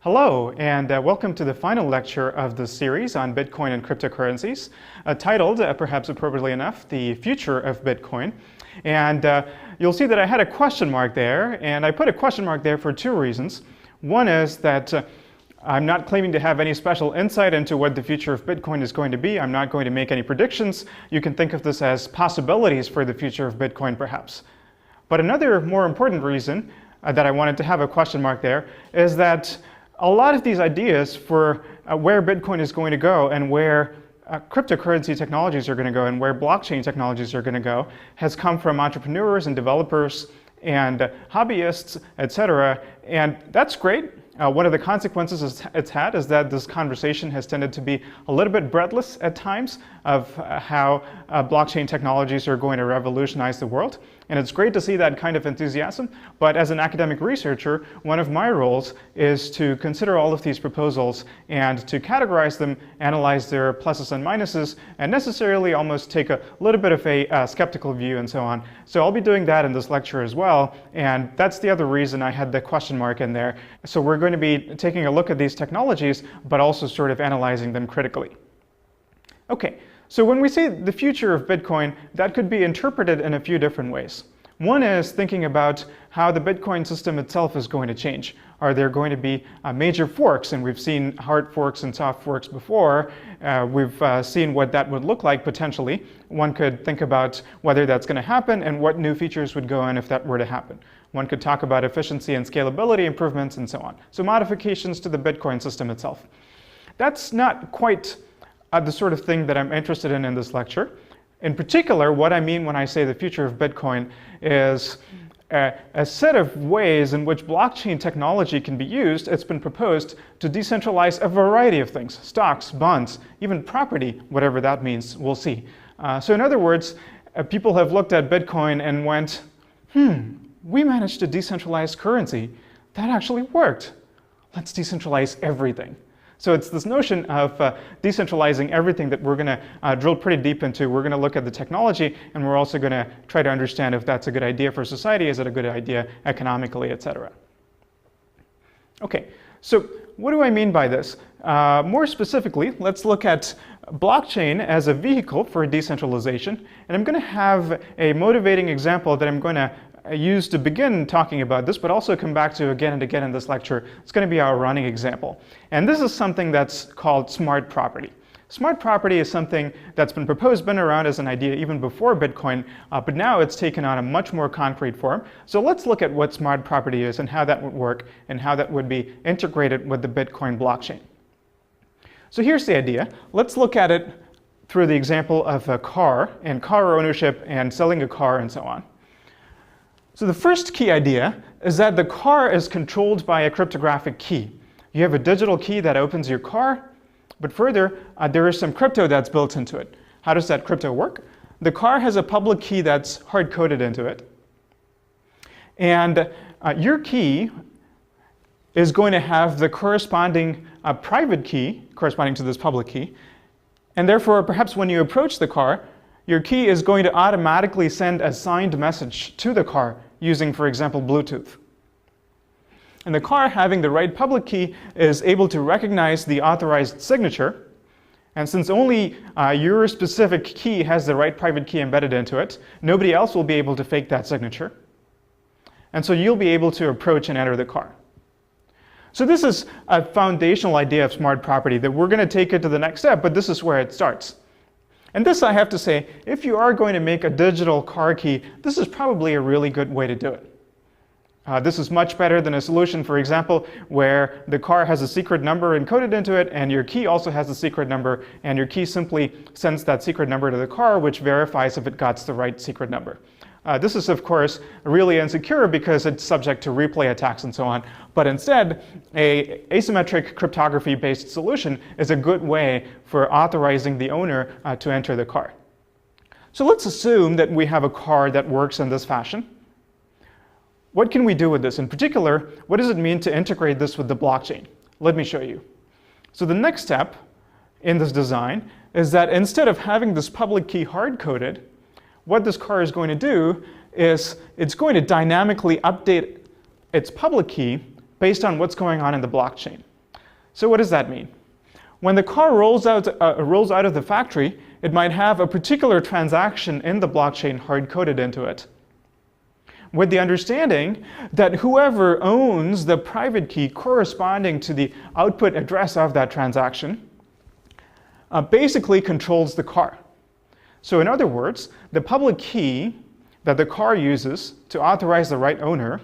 Hello, and welcome to the final lecture of the series on Bitcoin and cryptocurrencies, titled, perhaps appropriately enough, The Future of Bitcoin. And you'll see that I had a question mark there, and I put a question mark there for two reasons. One is that I'm not claiming to have any special insight into what the future of Bitcoin is going to be. I'm not going to make any predictions. You can think of this as possibilities for the future of Bitcoin, perhaps. But another more important reason that I wanted to have a question mark there is that a lot of these ideas for where Bitcoin is going to go and where cryptocurrency technologies are going to go and where blockchain technologies are going to go has come from entrepreneurs and developers and hobbyists, etc. And that's great. One of the consequences it's had is that this conversation has tended to be a little bit breathless at times of how blockchain technologies are going to revolutionize the world. And it's great to see that kind of enthusiasm. But as an academic researcher, one of my roles is to consider all of these proposals and to categorize them, analyze their pluses and minuses, and necessarily almost take a little bit of a skeptical view and so on. So I'll be doing that in this lecture as well. And that's the other reason I had the question mark in there. So we're going to be taking a look at these technologies, but also sort of analyzing them critically. Okay. So when we say the future of Bitcoin, that could be interpreted in a few different ways. One is thinking about how the Bitcoin system itself is going to change. Are there going to be major forks? And we've seen hard forks and soft forks before. We've seen what that would look like potentially. One could think about whether that's going to happen and what new features would go in if that were to happen. One could talk about efficiency and scalability improvements and so on. So modifications to the Bitcoin system itself. That's not quite the sort of thing that I'm interested in this lecture. In particular, what I mean when I say the future of Bitcoin is a set of ways in which blockchain technology can be used. It's been proposed to decentralize a variety of things: stocks, bonds, even property, whatever that means, we'll see. So in other words, people have looked at Bitcoin and went, we managed to decentralize currency. That actually worked. Let's decentralize everything. So it's this notion of decentralizing everything that we're going to drill pretty deep into. We're going to look at the technology, and we're also going to try to understand if that's a good idea for society, is it a good idea economically, etc. Okay, so what do I mean by this? More specifically, let's look at blockchain as a vehicle for decentralization. And I'm going to have a motivating example that I'm going to use to begin talking about this, but also come back to again and again in this lecture. It's going to be our running example. And this is something that's called smart property. Smart property is something that's been proposed, been around as an idea even before Bitcoin, but now it's taken on a much more concrete form. So let's look at what smart property is and how that would work and how that would be integrated with the Bitcoin blockchain. So here's the idea. Let's look at it through the example of a car and car ownership and selling a car and so on. So the first key idea is that the car is controlled by a cryptographic key. You have a digital key that opens your car, but further, there is some crypto that's built into it. How does that crypto work? The car has a public key that's hard-coded into it. And your key is going to have the corresponding private key corresponding to this public key. And therefore, perhaps when you approach the car, your key is going to automatically send a signed message to the car using, for example, Bluetooth. And the car, having the right public key, is able to recognize the authorized signature. And since only your specific key has the right private key embedded into it, nobody else will be able to fake that signature. And so you'll be able to approach and enter the car. So this is a foundational idea of smart property that we're going to take it to the next step, but this is where it starts. And this, I have to say, if you are going to make a digital car key, this is probably a really good way to do it. This is much better than a solution, for example, where the car has a secret number encoded into it, and your key also has a secret number, and your key simply sends that secret number to the car, which verifies if it got the right secret number. This is, of course, really insecure because it's subject to replay attacks and so on. But instead, an asymmetric cryptography-based solution is a good way for authorizing the owner to enter the car. So let's assume that we have a car that works in this fashion. What can we do with this? In particular, what does it mean to integrate this with the blockchain? Let me show you. So the next step in this design is that instead of having this public key hard-coded, what this car is going to do is it's going to dynamically update its public key based on what's going on in the blockchain. So what does that mean? When the car rolls out of the factory, it might have a particular transaction in the blockchain hard-coded into it, with the understanding that whoever owns the private key corresponding to the output address of that transaction basically controls the car. So in other words, the public key that the car uses to authorize the right owner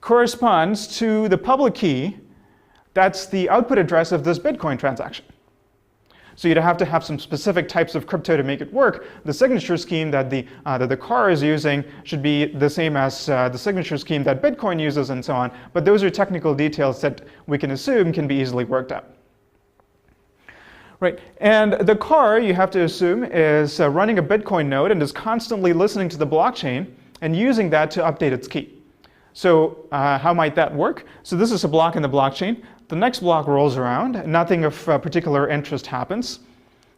corresponds to the public key that's the output address of this Bitcoin transaction. So you'd have to have some specific types of crypto to make it work. The signature scheme that the car is using should be the same as the signature scheme that Bitcoin uses and so on. But those are technical details that we can assume can be easily worked out. Right, and the car, you have to assume, is running a Bitcoin node and is constantly listening to the blockchain and using that to update its key. So how might that work? So this is a block in the blockchain. The next block rolls around, nothing of particular interest happens.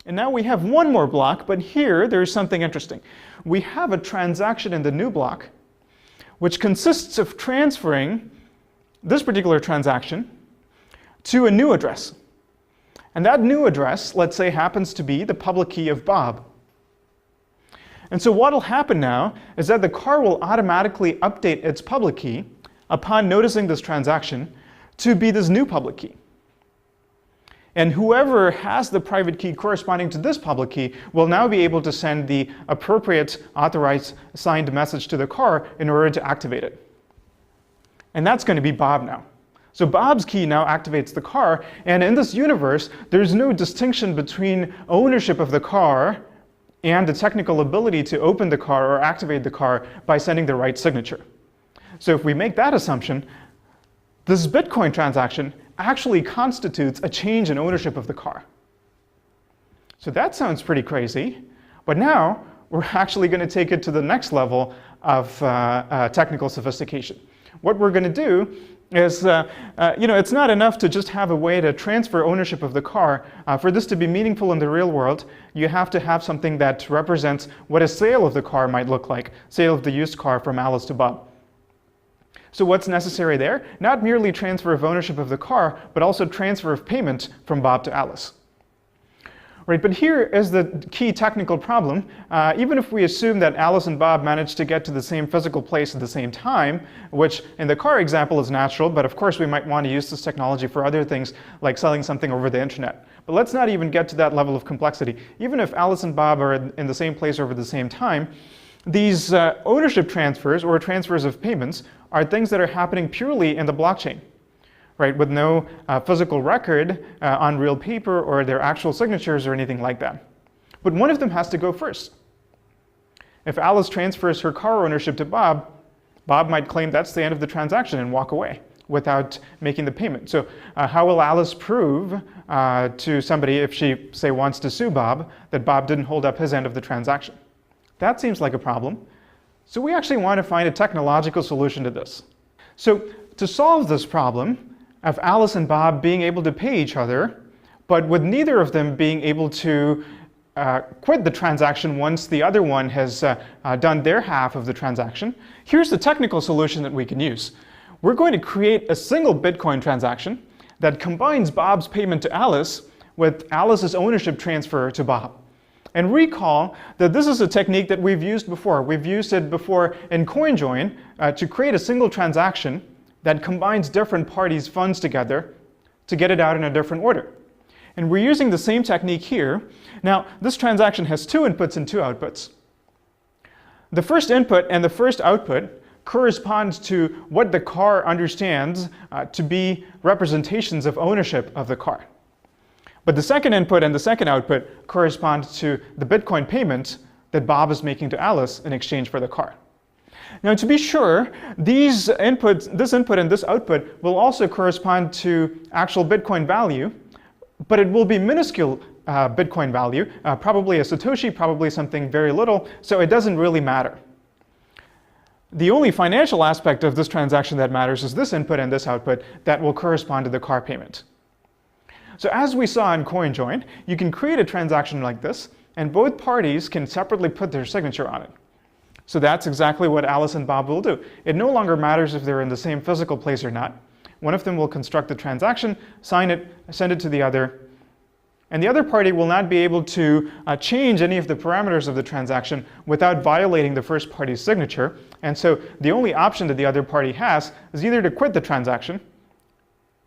And now we have one more block, but here there's something interesting. We have a transaction in the new block, which consists of transferring this particular transaction to a new address. And that new address, let's say, happens to be the public key of Bob. And so what will happen now is that the car will automatically update its public key upon noticing this transaction to be this new public key. And whoever has the private key corresponding to this public key will now be able to send the appropriate authorized signed message to the car in order to activate it. And that's going to be Bob now. So Bob's key now activates the car, and in this universe, there's no distinction between ownership of the car and the technical ability to open the car or activate the car by sending the right signature. So if we make that assumption, this Bitcoin transaction actually constitutes a change in ownership of the car. So that sounds pretty crazy, but now we're actually going to take it to the next level of technical sophistication. What we're going to do is, it's not enough to just have a way to transfer ownership of the car. For this to be meaningful in the real world, you have to have something that represents what a sale of the car might look like, sale of the used car from Alice to Bob. So what's necessary there? Not merely transfer of ownership of the car, but also transfer of payment from Bob to Alice. Right, but here is the key technical problem. Even if we assume that Alice and Bob managed to get to the same physical place at the same time, which in the car example is natural, but of course we might want to use this technology for other things like selling something over the internet. But let's not even get to that level of complexity. Even if Alice and Bob are in the same place over the same time, these ownership transfers or transfers of payments are things that are happening purely in the blockchain, right, with no physical record on real paper or their actual signatures or anything like that. But one of them has to go first. If Alice transfers her car ownership to Bob, Bob might claim that's the end of the transaction and walk away without making the payment. So how will Alice prove to somebody, if she, say, wants to sue Bob, that Bob didn't hold up his end of the transaction? That seems like a problem. So we actually want to find a technological solution to this. So to solve this problem of Alice and Bob being able to pay each other, but with neither of them being able to quit the transaction once the other one has done their half of the transaction, here's the technical solution that we can use. We're going to create a single Bitcoin transaction that combines Bob's payment to Alice with Alice's ownership transfer to Bob. And recall that this is a technique that we've used before. We've used it before in CoinJoin to create a single transaction that combines different parties' funds together to get it out in a different order. And we're using the same technique here. Now, this transaction has two inputs and two outputs. The first input and the first output corresponds to what the car understands to be representations of ownership of the car. But the second input and the second output correspond to the Bitcoin payment that Bob is making to Alice in exchange for the car. Now, to be sure, this input and this output will also correspond to actual Bitcoin value, but it will be minuscule Bitcoin value, probably a Satoshi, probably something very little, so it doesn't really matter. The only financial aspect of this transaction that matters is this input and this output that will correspond to the car payment. So as we saw in CoinJoin, you can create a transaction like this, and both parties can separately put their signature on it. So that's exactly what Alice and Bob will do. It no longer matters if they're in the same physical place or not. One of them will construct the transaction, sign it, send it to the other, and the other party will not be able to change any of the parameters of the transaction without violating the first party's signature. And so the only option that the other party has is either to quit the transaction,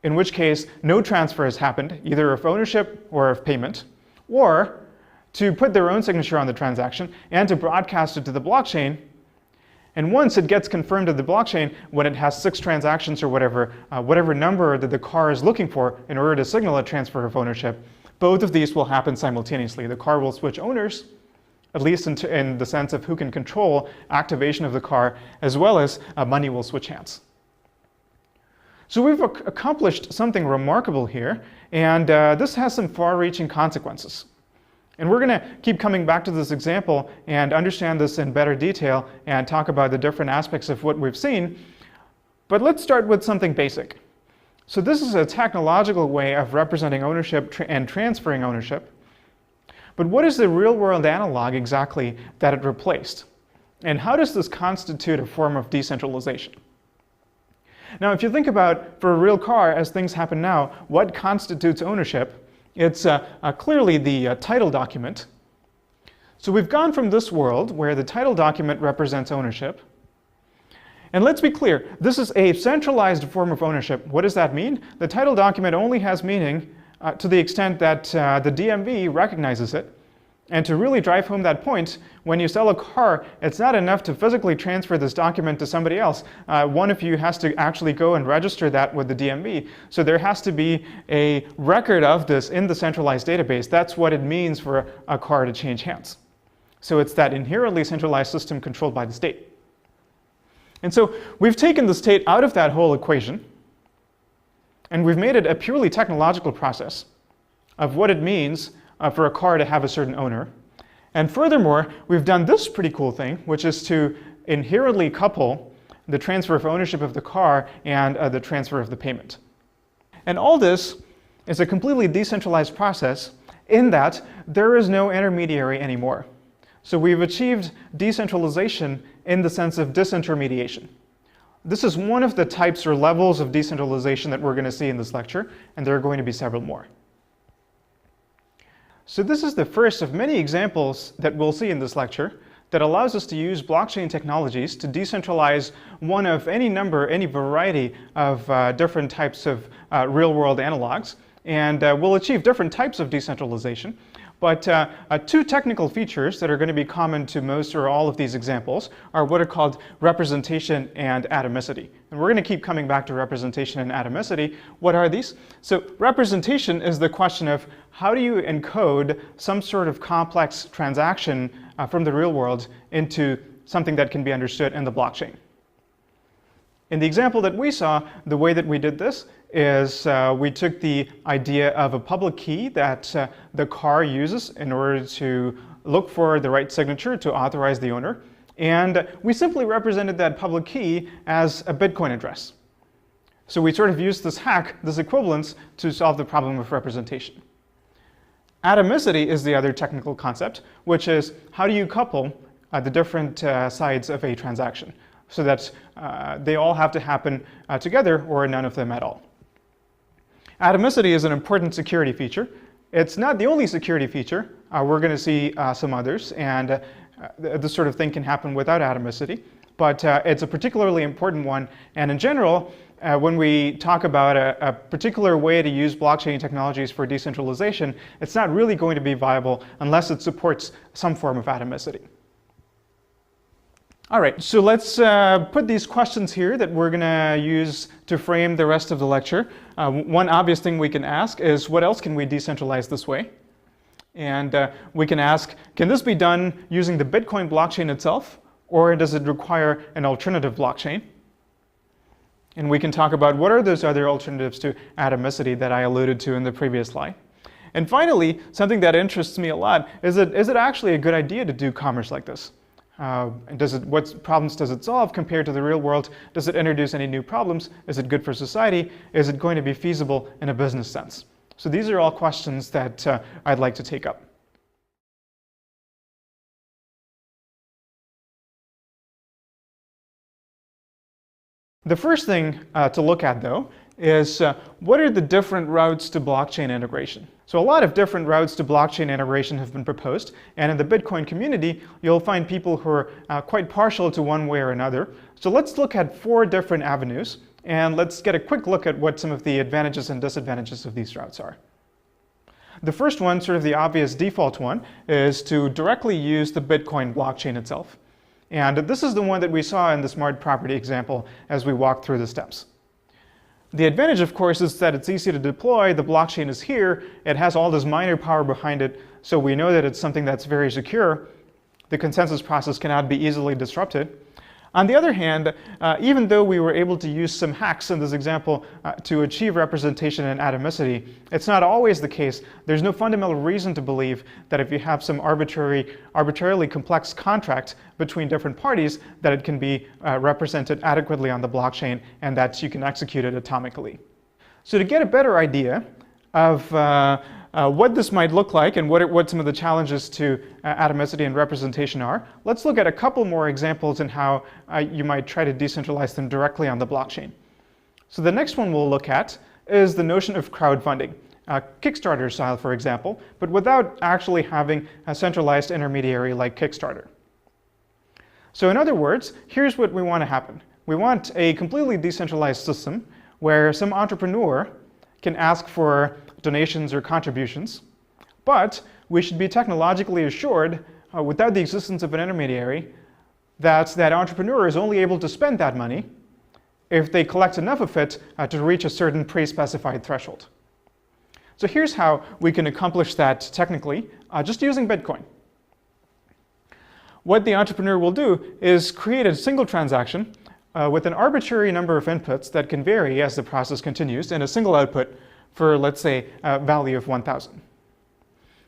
in which case no transfer has happened, either of ownership or of payment, or to put their own signature on the transaction and to broadcast it to the blockchain. And once it gets confirmed to the blockchain, when it has 6 transactions or whatever number that the car is looking for in order to signal a transfer of ownership, both of these will happen simultaneously. The car will switch owners, at least in the sense of who can control activation of the car, as well as money will switch hands. So we've accomplished something remarkable here, and this has some far-reaching consequences. And we're going to keep coming back to this example and understand this in better detail and talk about the different aspects of what we've seen. But let's start with something basic. So this is a technological way of representing ownership and transferring ownership. But what is the real-world analog exactly that it replaced? And how does this constitute a form of decentralization? Now, if you think about, for a real car, as things happen now, what constitutes ownership? It's clearly the title document. So we've gone from this world where the title document represents ownership. And let's be clear, this is a centralized form of ownership. What does that mean? The title document only has meaning to the extent that the DMV recognizes it. And to really drive home that point, when you sell a car, it's not enough to physically transfer this document to somebody else. One of you has to actually go and register that with the DMV. So there has to be a record of this in the centralized database. That's what it means for a car to change hands. So it's that inherently centralized system controlled by the state. And so we've taken the state out of that whole equation, and we've made it a purely technological process of what it means for a car to have a certain owner. And furthermore, we've done this pretty cool thing, which is to inherently couple the transfer of ownership of the car and the transfer of the payment. And all this is a completely decentralized process in that there is no intermediary anymore. So we've achieved decentralization in the sense of disintermediation. This is one of the types or levels of decentralization that we're going to see in this lecture, and there are going to be several more. So this is the first of many examples that we'll see in this lecture that allows us to use blockchain technologies to decentralize one of any variety of different types of real-world analogs. And we'll achieve different types of decentralization. But 2 technical features that are going to be common to most or all of these examples are what are called representation and atomicity. And we're going to keep coming back to representation and atomicity. What are these? So representation is the question of how do you encode some sort of complex transaction from the real world into something that can be understood in the blockchain. In the example that we saw, the way that we did this is we took the idea of a public key that the car uses in order to look for the right signature to authorize the owner. And we simply represented that public key as a Bitcoin address. So we sort of used this hack, this equivalence, to solve the problem of representation. Atomicity is the other technical concept, which is how do you couple the different sides of a transaction so that they all have to happen together or none of them at all. Atomicity is an important security feature. It's not the only security feature. We're going to see some others, and this sort of thing can happen without atomicity. But it's a particularly important one. And in general, when we talk about a particular way to use blockchain technologies for decentralization, it's not really going to be viable unless it supports some form of atomicity. All right, so let's put these questions here that we're going to use to frame the rest of the lecture. One obvious thing we can ask is, what else can we decentralize this way? And we can ask, can this be done using the Bitcoin blockchain itself, or does it require an alternative blockchain? And we can talk about what are those other alternatives to atomicity that I alluded to in the previous slide. And finally, something that interests me a lot is it actually a good idea to do commerce like this? And what problems does it solve compared to the real world? Does it introduce any new problems? Is it good for society? Is it going to be feasible in a business sense? So these are all questions that I'd like to take up. The first thing to look at, though, is what are the different routes to blockchain integration? So a lot of different routes to blockchain integration have been proposed, and in the Bitcoin community, you'll find people who are quite partial to one way or another. So let's look at 4 different avenues, and let's get a quick look at what some of the advantages and disadvantages of these routes are. The first one, sort of the obvious default one, is to directly use the Bitcoin blockchain itself. And this is the one that we saw in the smart property example as we walked through the steps. The advantage, of course, is that it's easy to deploy. The blockchain is here. It has all this miner power behind it, so we know that it's something that's very secure. The consensus process cannot be easily disrupted. On the other hand, even though we were able to use some hacks in this example to achieve representation and atomicity, it's not always the case. There's no fundamental reason to believe that if you have some arbitrarily complex contract between different parties, that it can be represented adequately on the blockchain and that you can execute it atomically. So to get a better idea of what this might look like and what some of the challenges to atomicity and representation are, let's look at a couple more examples in how you might try to decentralize them directly on the blockchain. So the next one we'll look at is the notion of crowdfunding, Kickstarter style, for example, but without actually having a centralized intermediary like Kickstarter. So in other words, here's what we want to happen. We want a completely decentralized system where some entrepreneur can ask for donations or contributions, but we should be technologically assured, without the existence of an intermediary, that that entrepreneur is only able to spend that money if they collect enough of it to reach a certain pre-specified threshold. So here's how we can accomplish that technically, just using Bitcoin. What the entrepreneur will do is create a single transaction with an arbitrary number of inputs that can vary as the process continues, and a single output for, let's say, a value of 1,000.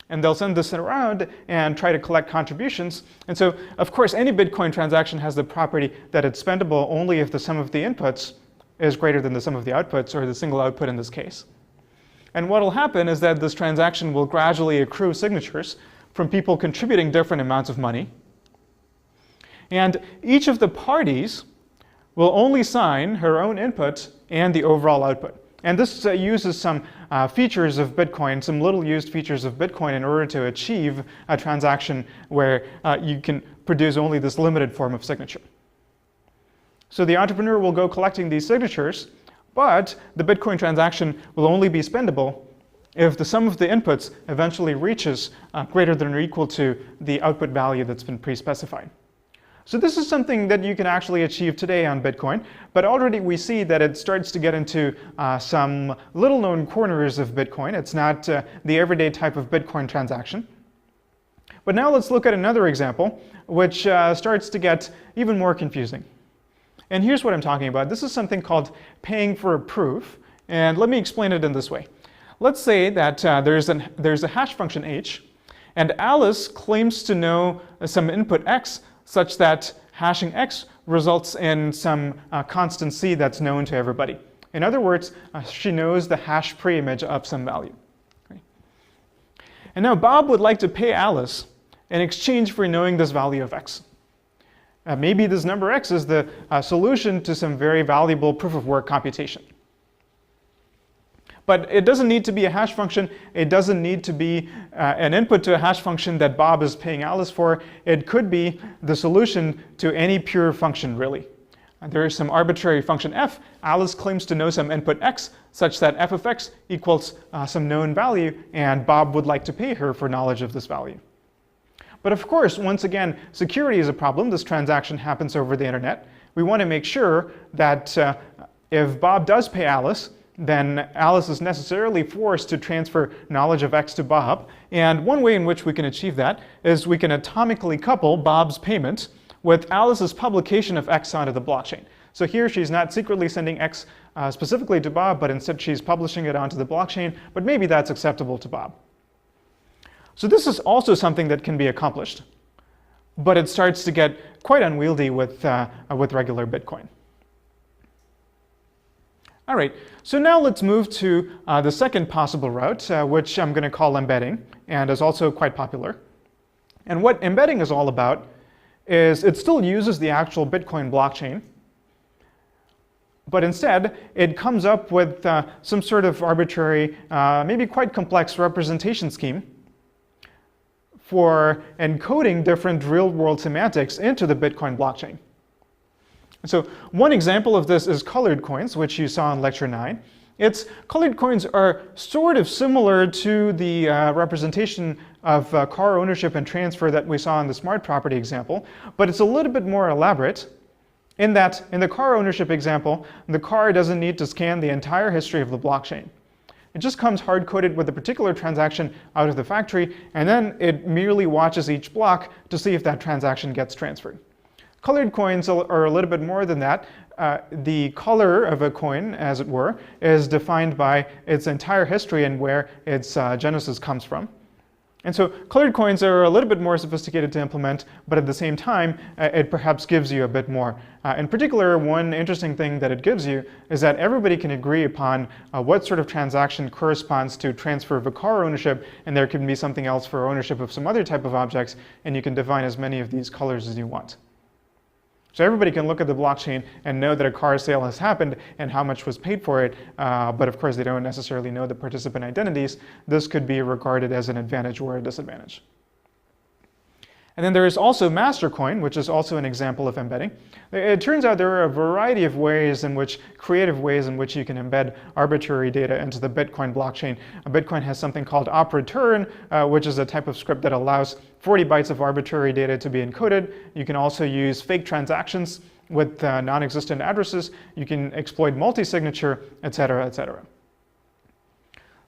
And they'll send this around and try to collect contributions. And so, of course, any Bitcoin transaction has the property that it's spendable only if the sum of the inputs is greater than the sum of the outputs, or the single output in this case. And what will happen is that this transaction will gradually accrue signatures from people contributing different amounts of money. And each of the parties will only sign her own input and the overall output. And this uses some features of Bitcoin, some little used features of Bitcoin in order to achieve a transaction where you can produce only this limited form of signature. So the entrepreneur will go collecting these signatures, but the Bitcoin transaction will only be spendable if the sum of the inputs eventually reaches greater than or equal to the output value that's been pre-specified. So this is something that you can actually achieve today on Bitcoin, but already we see that it starts to get into some little-known corners of Bitcoin. It's not the everyday type of Bitcoin transaction. But now let's look at another example, which starts to get even more confusing. And here's what I'm talking about. This is something called paying for a proof, and let me explain it in this way. Let's say that there's a hash function h, and Alice claims to know some input x, such that hashing x results in some constant c that's known to everybody. In other words, she knows the hash preimage of some value. Okay. And now Bob would like to pay Alice in exchange for knowing this value of x. Maybe this number x is the solution to some very valuable proof of work computation. But it doesn't need to be a hash function. It doesn't need to be an input to a hash function that Bob is paying Alice for. It could be the solution to any pure function, really. There is some arbitrary function f. Alice claims to know some input x, such that f of x equals some known value, and Bob would like to pay her for knowledge of this value. But of course, once again, security is a problem. This transaction happens over the internet. We want to make sure that if Bob does pay Alice, then Alice is necessarily forced to transfer knowledge of x to Bob. And one way in which we can achieve that is we can atomically couple Bob's payment with Alice's publication of x onto the blockchain. So here she's not secretly sending x specifically to Bob, but instead she's publishing it onto the blockchain, but maybe that's acceptable to Bob. So this is also something that can be accomplished, but it starts to get quite unwieldy with regular Bitcoin. All right, so now let's move to the second possible route, which I'm going to call embedding, and is also quite popular. And what embedding is all about is it still uses the actual Bitcoin blockchain, But instead, it comes up with some sort of arbitrary, maybe quite complex representation scheme for encoding different real-world semantics into the Bitcoin blockchain. So one example of this is colored coins, which you saw in lecture 9. Colored coins are sort of similar to the representation of car ownership and transfer that we saw in the smart property example, but it's a little bit more elaborate in that in the car ownership example, the car doesn't need to scan the entire history of the blockchain. It just comes hard-coded with a particular transaction out of the factory, and then it merely watches each block to see if that transaction gets transferred. Colored coins are a little bit more than that. The color of a coin, as it were, is defined by its entire history and where its genesis comes from. And so colored coins are a little bit more sophisticated to implement, but at the same time, it perhaps gives you a bit more. In particular, one interesting thing that it gives you is that everybody can agree upon what sort of transaction corresponds to transfer of a car ownership, and there can be something else for ownership of some other type of objects, and you can define as many of these colors as you want. So everybody can look at the blockchain and know that a car sale has happened and how much was paid for it, but of course they don't necessarily know the participant identities. This could be regarded as an advantage or a disadvantage. And then there is also Mastercoin, which is also an example of embedding. It turns out there are a variety of ways in which, creative ways in which you can embed arbitrary data into the Bitcoin blockchain. Bitcoin has something called op-return, which is a type of script that allows 40 bytes of arbitrary data to be encoded. You can also use fake transactions with non-existent addresses. You can exploit multi-signature, etc., etc.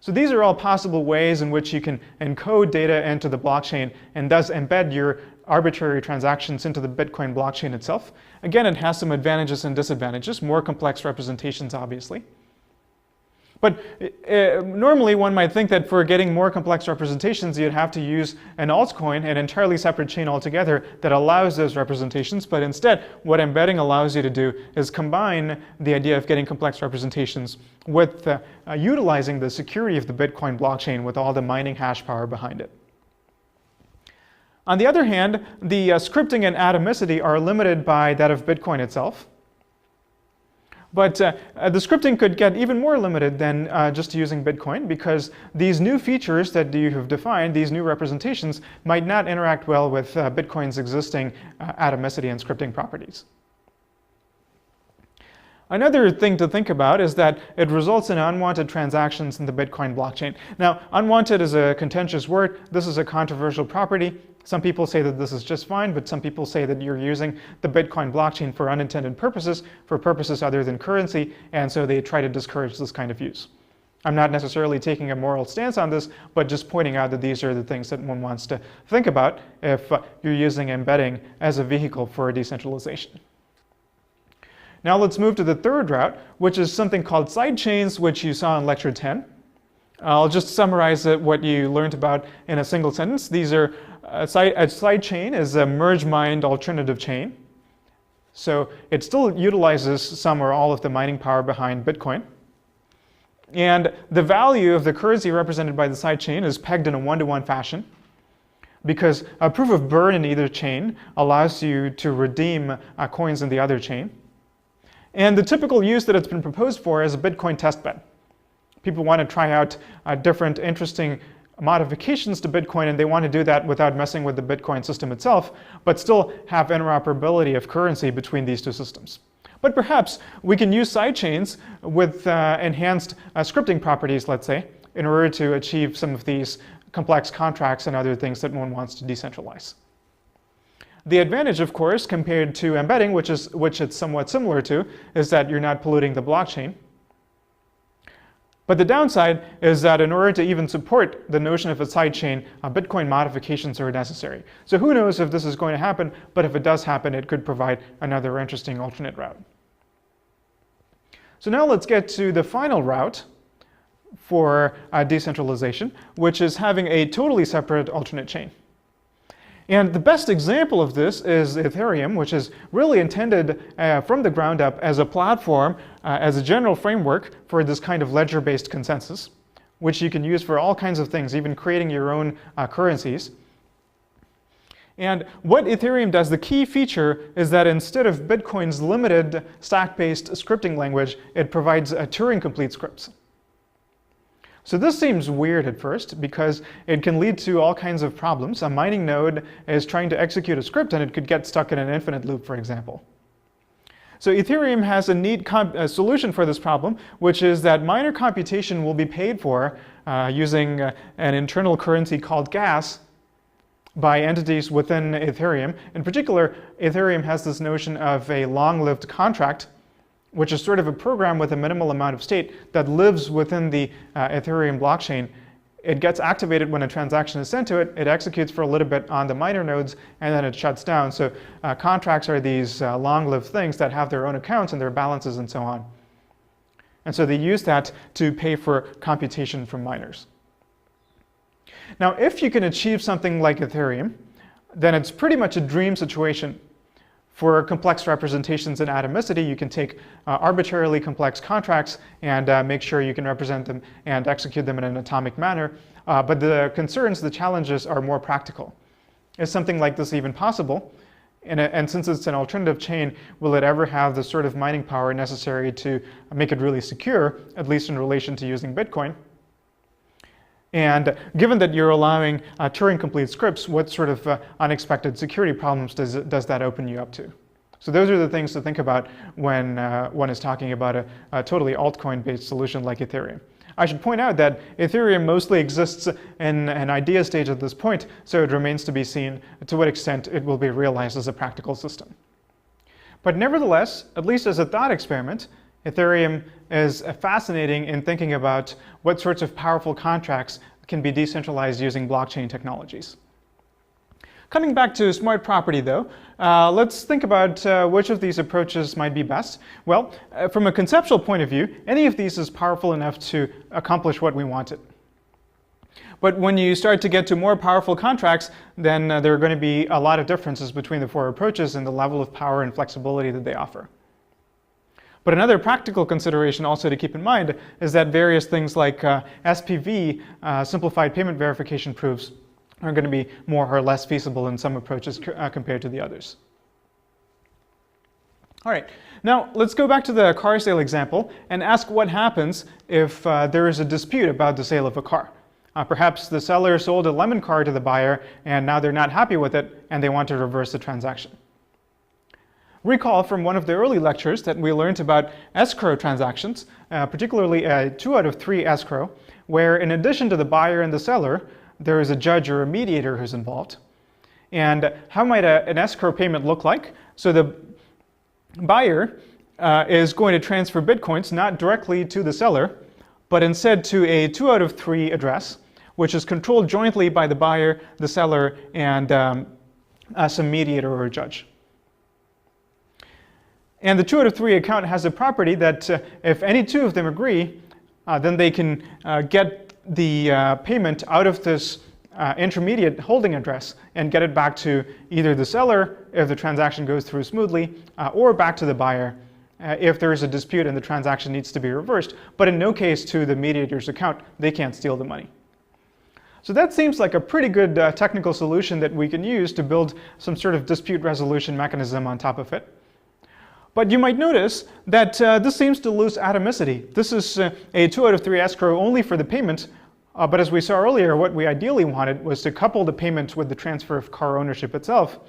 So these are all possible ways in which you can encode data into the blockchain and thus embed your arbitrary transactions into the Bitcoin blockchain itself. Again, it has some advantages and disadvantages, more complex representations, obviously. But normally one might think that for getting more complex representations, you'd have to use an altcoin, an entirely separate chain altogether that allows those representations. But instead, what embedding allows you to do is combine the idea of getting complex representations with utilizing the security of the Bitcoin blockchain with all the mining hash power behind it. On the other hand, the scripting and atomicity are limited by that of Bitcoin itself. But the scripting could get even more limited than just using Bitcoin, because these new features that you have defined, these new representations, might not interact well with Bitcoin's existing atomicity and scripting properties. Another thing to think about is that it results in unwanted transactions in the Bitcoin blockchain. Now, unwanted is a contentious word. This is a controversial property. Some people say that this is just fine, but some people say that you're using the Bitcoin blockchain for unintended purposes, for purposes other than currency, and so they try to discourage this kind of use. I'm not necessarily taking a moral stance on this, but just pointing out that these are the things that one wants to think about if you're using embedding as a vehicle for decentralization. Now let's move to the third route, which is something called sidechains, which you saw in lecture 10. I'll just summarize what you learned about in a single sentence. These are a sidechain is a merge-mined alternative chain. So it still utilizes some or all of the mining power behind Bitcoin. And the value of the currency represented by the sidechain is pegged in a one-to-one fashion, because a proof of burn in either chain allows you to redeem coins in the other chain. And the typical use that it's been proposed for is a Bitcoin testbed. People want to try out different interesting modifications to Bitcoin, and they want to do that without messing with the Bitcoin system itself, but still have interoperability of currency between these two systems. But perhaps we can use sidechains with enhanced scripting properties, let's say, in order to achieve some of these complex contracts and other things that one wants to decentralize. The advantage, of course, compared to embedding, which it's somewhat similar to, is that you're not polluting the blockchain. But the downside is that in order to even support the notion of a sidechain, Bitcoin modifications are necessary. So who knows if this is going to happen, but if it does happen, it could provide another interesting alternate route. So now let's get to the final route for decentralization, which is having a totally separate alternate chain. And the best example of this is Ethereum, which is really intended from the ground up as a platform, as a general framework for this kind of ledger-based consensus, which you can use for all kinds of things, even creating your own currencies. And what Ethereum does, the key feature is that instead of Bitcoin's limited stack-based scripting language, it provides Turing-complete scripts. So this seems weird at first because it can lead to all kinds of problems. A mining node is trying to execute a script and it could get stuck in an infinite loop, for example. So Ethereum has a neat solution for this problem, which is that miner computation will be paid for using an internal currency called gas by entities within Ethereum. In particular, Ethereum has this notion of a long-lived contract, which is sort of a program with a minimal amount of state that lives within the Ethereum blockchain. It gets activated when a transaction is sent to it, it executes for a little bit on the miner nodes, and then it shuts down. So contracts are these long-lived things that have their own accounts and their balances and so on. And so they use that to pay for computation from miners. Now, if you can achieve something like Ethereum, then it's pretty much a dream situation. For complex representations in atomicity, you can take arbitrarily complex contracts and make sure you can represent them and execute them in an atomic manner. But the concerns, the challenges are more practical. Is something like this even possible? And since it's an alternative chain, will it ever have the sort of mining power necessary to make it really secure, at least in relation to using Bitcoin? And given that you're allowing Turing-complete scripts, what sort of unexpected security problems does that open you up to? So those are the things to think about when one is talking about a totally altcoin-based solution like Ethereum. I should point out that Ethereum mostly exists in an idea stage at this point, so it remains to be seen to what extent it will be realized as a practical system. But nevertheless, at least as a thought experiment, Ethereum is fascinating in thinking about what sorts of powerful contracts can be decentralized using blockchain technologies. Coming back to smart property though, let's think about which of these approaches might be best. Well, from a conceptual point of view, any of these is powerful enough to accomplish what we wanted. But when you start to get to more powerful contracts, then there are going to be a lot of differences between the four approaches and the level of power and flexibility that they offer. But another practical consideration also to keep in mind is that various things like SPV, simplified payment verification proofs, are going to be more or less feasible in some approaches compared to the others. All right, now let's go back to the car sale example and ask what happens if there is a dispute about the sale of a car. Perhaps the seller sold a lemon car to the buyer and now they're not happy with it and they want to reverse the transaction. Recall from one of the early lectures that we learned about escrow transactions, particularly a 2 out of 3 escrow, where in addition to the buyer and the seller, there is a judge or a mediator who's involved. And how might an escrow payment look like? So the buyer is going to transfer Bitcoins not directly to the seller, but instead to a 2 out of 3 address, which is controlled jointly by the buyer, the seller, and some mediator or a judge. And the 2 out of 3 account has a property that if any two of them agree, then they can get the payment out of this intermediate holding address and get it back to either the seller if the transaction goes through smoothly, or back to the buyer if there is a dispute and the transaction needs to be reversed, but in no case to the mediator's account. They can't steal the money. So that seems like a pretty good technical solution that we can use to build some sort of dispute resolution mechanism on top of it. But you might notice that this seems to lose atomicity. This is a 2 out of 3 escrow only for the payment, but as we saw earlier, what we ideally wanted was to couple the payment with the transfer of car ownership itself.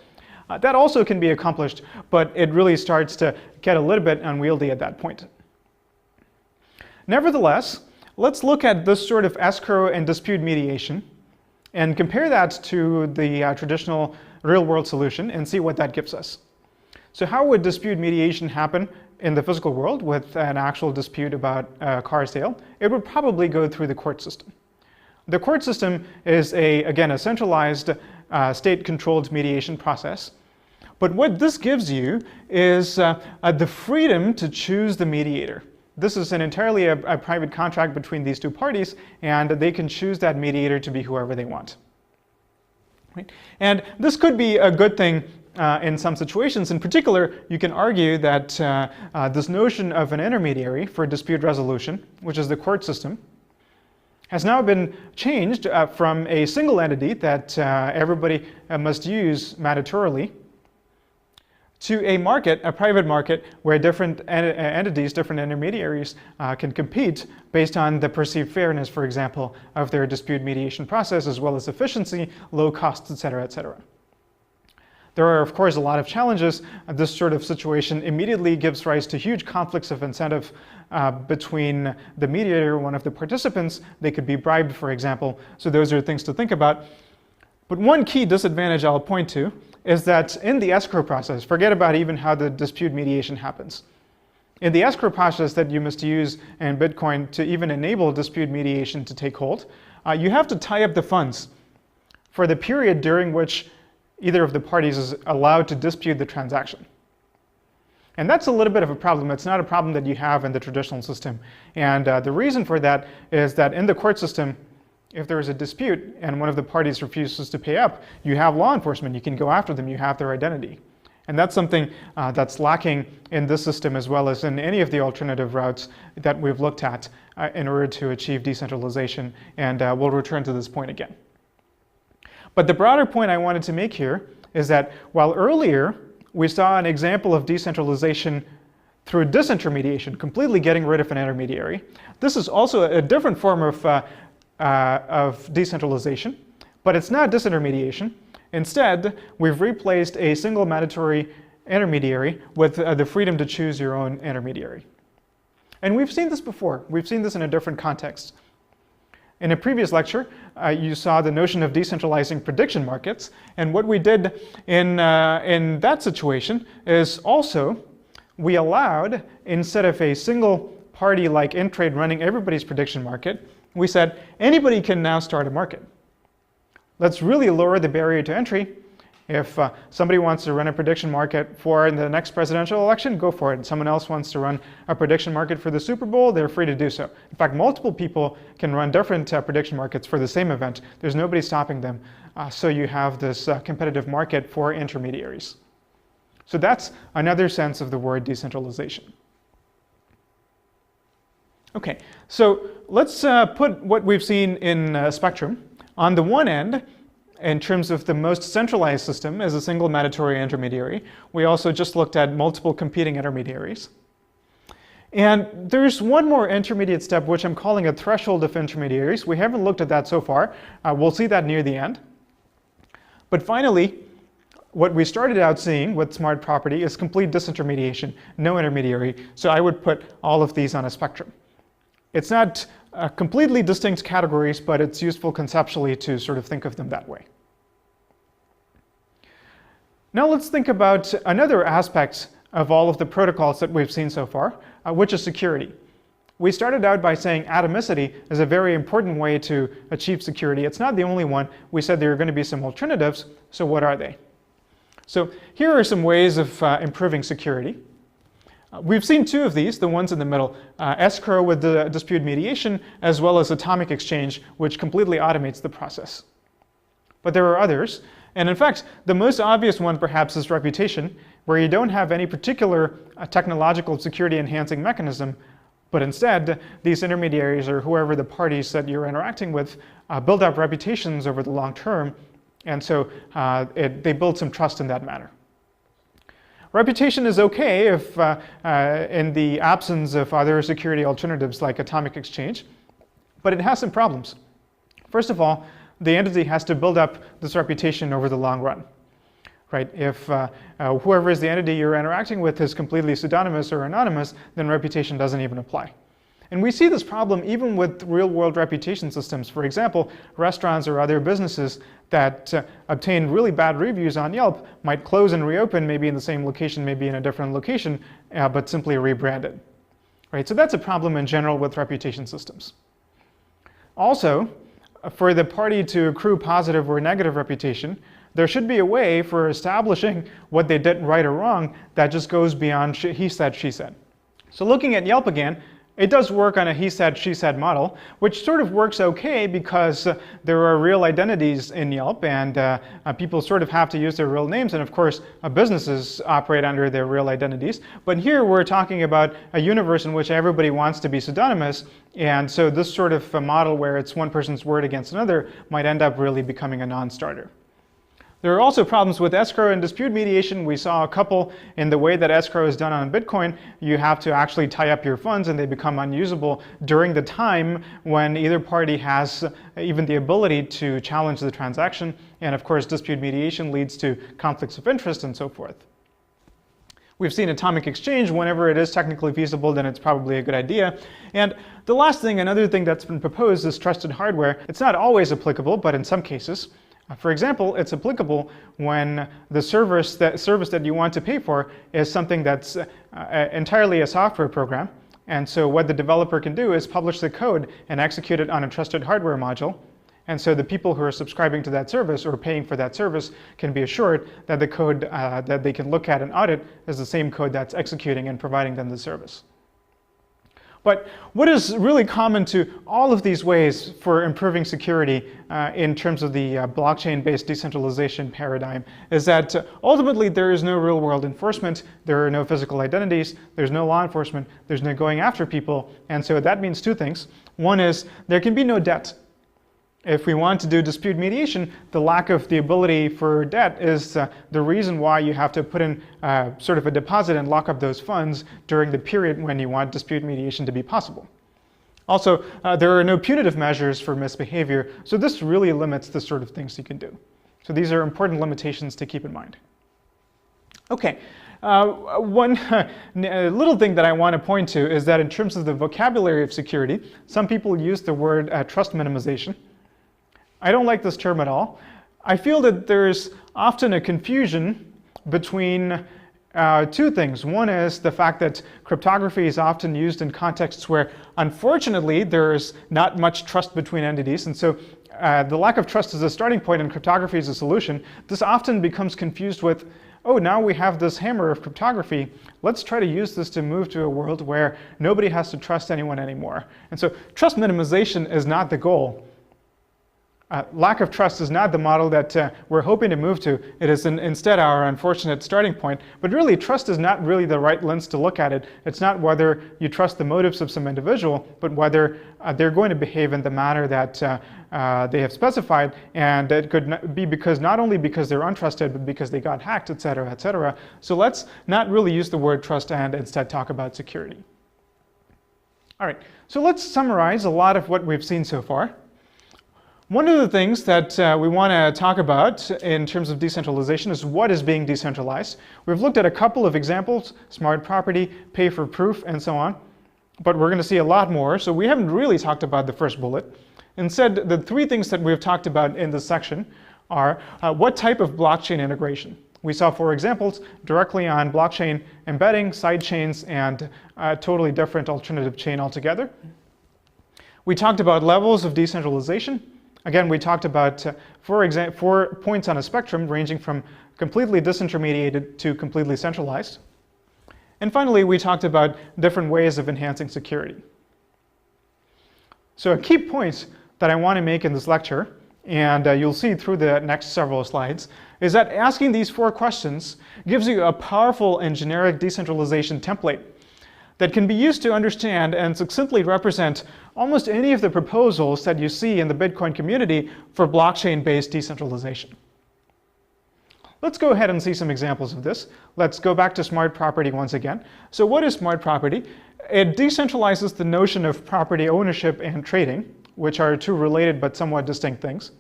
That also can be accomplished, but it really starts to get a little bit unwieldy at that point. Nevertheless, let's look at this sort of escrow and dispute mediation and compare that to the traditional real-world solution and see what that gives us. So how would dispute mediation happen in the physical world with an actual dispute about a car sale? It would probably go through the court system. The court system is, again, a centralized state-controlled mediation process. But what this gives you is the freedom to choose the mediator. This is entirely a private contract between these two parties, and they can choose that mediator to be whoever they want. Right? And this could be a good thing in some situations. In particular, you can argue that this notion of an intermediary for dispute resolution, which is the court system, has now been changed from a single entity that everybody must use mandatorily to a market, a private market, where different entities, different intermediaries can compete based on the perceived fairness, for example, of their dispute mediation process, as well as efficiency, low costs, et cetera, et cetera. There are, of course, a lot of challenges. This sort of situation immediately gives rise to huge conflicts of incentive between the mediator and one of the participants. They could be bribed, for example. So those are things to think about. But one key disadvantage I'll point to is that in the escrow process, forget about even how the dispute mediation happens. In the escrow process that you must use in Bitcoin to even enable dispute mediation to take hold, you have to tie up the funds for the period during which either of the parties is allowed to dispute the transaction. And that's a little bit of a problem. It's not a problem that you have in the traditional system. And the reason for that is that in the court system, if there is a dispute and one of the parties refuses to pay up, you have law enforcement. You can go after them. You have their identity. And that's something that's lacking in this system as well as in any of the alternative routes that we've looked at in order to achieve decentralization. And we'll return to this point again. But the broader point I wanted to make here is that while earlier we saw an example of decentralization through disintermediation, completely getting rid of an intermediary, this is also a different form of decentralization, but it's not disintermediation. Instead, we've replaced a single mandatory intermediary with the freedom to choose your own intermediary. And we've seen this before. We've seen this in a different context. In a previous lecture, you saw the notion of decentralizing prediction markets. And what we did in that situation is also we allowed, instead of a single party like Intrade running everybody's prediction market, we said anybody can now start a market. Let's really lower the barrier to entry. If somebody wants to run a prediction market for the next presidential election, go for it. And someone else wants to run a prediction market for the Super Bowl, they're free to do so. In fact, multiple people can run different prediction markets for the same event. There's nobody stopping them. So you have this competitive market for intermediaries. So that's another sense of the word decentralization. Okay, so let's put what we've seen in a spectrum. On the one end, in terms of the most centralized system as a single mandatory intermediary, we also just looked at multiple competing intermediaries. And there's one more intermediate step, which I'm calling a threshold of intermediaries. We haven't looked at that so far. We'll see that near the end. But finally, what we started out seeing with smart property is complete disintermediation, no intermediary. So I would put all of these on a spectrum. It's not completely distinct categories, but it's useful conceptually to sort of think of them that way. Now let's think about another aspect of all of the protocols that we've seen so far, which is security. We started out by saying atomicity is a very important way to achieve security. It's not the only one. We said there are going to be some alternatives, so what are they? So here are some ways of improving security. We've seen two of these, the ones in the middle, escrow with the dispute mediation, as well as atomic exchange, which completely automates the process. But there are others, and in fact, the most obvious one perhaps is reputation, where you don't have any particular technological security enhancing mechanism, but instead, these intermediaries or whoever the parties that you're interacting with build up reputations over the long term, and so they build some trust in that manner. Reputation is okay if in the absence of other security alternatives like atomic exchange, but it has some problems. First of all, the entity has to build up this reputation over the long run. Right? If whoever is the entity you're interacting with is completely pseudonymous or anonymous, then reputation doesn't even apply. And we see this problem even with real-world reputation systems. For example, restaurants or other businesses that obtain really bad reviews on Yelp might close and reopen, maybe in the same location, maybe in a different location, but simply rebranded. Right? So that's a problem in general with reputation systems. Also, for the party to accrue positive or negative reputation, there should be a way for establishing what they did right or wrong that just goes beyond he said, she said. So looking at Yelp again, It does work on a he said, she said model, which sort of works okay because there are real identities in Yelp, and people sort of have to use their real names, and of course businesses operate under their real identities. But here we're talking about a universe in which everybody wants to be pseudonymous, and so this sort of a model where it's one person's word against another might end up really becoming a non-starter. There are also problems with escrow and dispute mediation. We saw a couple in the way that escrow is done on Bitcoin. You have to actually tie up your funds and they become unusable during the time when either party has even the ability to challenge the transaction. And of course, dispute mediation leads to conflicts of interest and so forth. We've seen atomic exchange. Whenever it is technically feasible, then it's probably a good idea. And the last thing, another thing that's been proposed is trusted hardware. It's not always applicable, but in some cases. For example, it's applicable when the service that you want to pay for is something that's entirely a software program. And so what the developer can do is publish the code and execute it on a trusted hardware module. And so the people who are subscribing to that service or paying for that service can be assured that the code that they can look at and audit is the same code that's executing and providing them the service. But what is really common to all of these ways for improving security in terms of the blockchain-based decentralization paradigm is that ultimately there is no real-world enforcement, there are no physical identities, there's no law enforcement, there's no going after people, and so that means two things. One is there can be no debt. If we want to do dispute mediation, the lack of the ability for debt is the reason why you have to put in sort of a deposit and lock up those funds during the period when you want dispute mediation to be possible. Also, there are no punitive measures for misbehavior, so this really limits the sort of things you can do. So these are important limitations to keep in mind. Okay, one little thing that I want to point to is that in terms of the vocabulary of security, some people use the word trust minimization. I don't like this term at all. I feel that there's often a confusion between two things. One is the fact that cryptography is often used in contexts where, unfortunately, there's not much trust between entities. And so the lack of trust is a starting point and cryptography is a solution. This often becomes confused with, oh, now we have this hammer of cryptography. Let's try to use this to move to a world where nobody has to trust anyone anymore. And so trust minimization is not the goal. Lack of trust is not the model that we're hoping to move to. It is instead our unfortunate starting point. But really, trust is not really the right lens to look at it. It's not whether you trust the motives of some individual, but whether they're going to behave in the manner that they have specified. And it could be because not only because they're untrusted, but because they got hacked, et cetera, et cetera. So let's not really use the word trust and instead talk about security. All right, so let's summarize a lot of what we've seen so far. One of the things that we want to talk about in terms of decentralization is what is being decentralized. We've looked at a couple of examples, smart property, pay for proof, and so on. But we're going to see a lot more, so we haven't really talked about the first bullet. Instead, the three things that we've talked about in this section are what type of blockchain integration. We saw 4 examples directly on blockchain embedding, side chains, and a totally different alternative chain altogether. We talked about levels of decentralization. Again, we talked about 4 points on a spectrum ranging from completely disintermediated to completely centralized. And finally, we talked about different ways of enhancing security. So a key point that I want to make in this lecture, and you'll see through the next several slides, is that asking these 4 questions gives you a powerful and generic decentralization template that can be used to understand and succinctly represent almost any of the proposals that you see in the Bitcoin community for blockchain-based decentralization. Let's go ahead and see some examples of this. Let's go back to smart property once again. So what is smart property? It decentralizes the notion of property ownership and trading, which are 2 related but somewhat distinct things.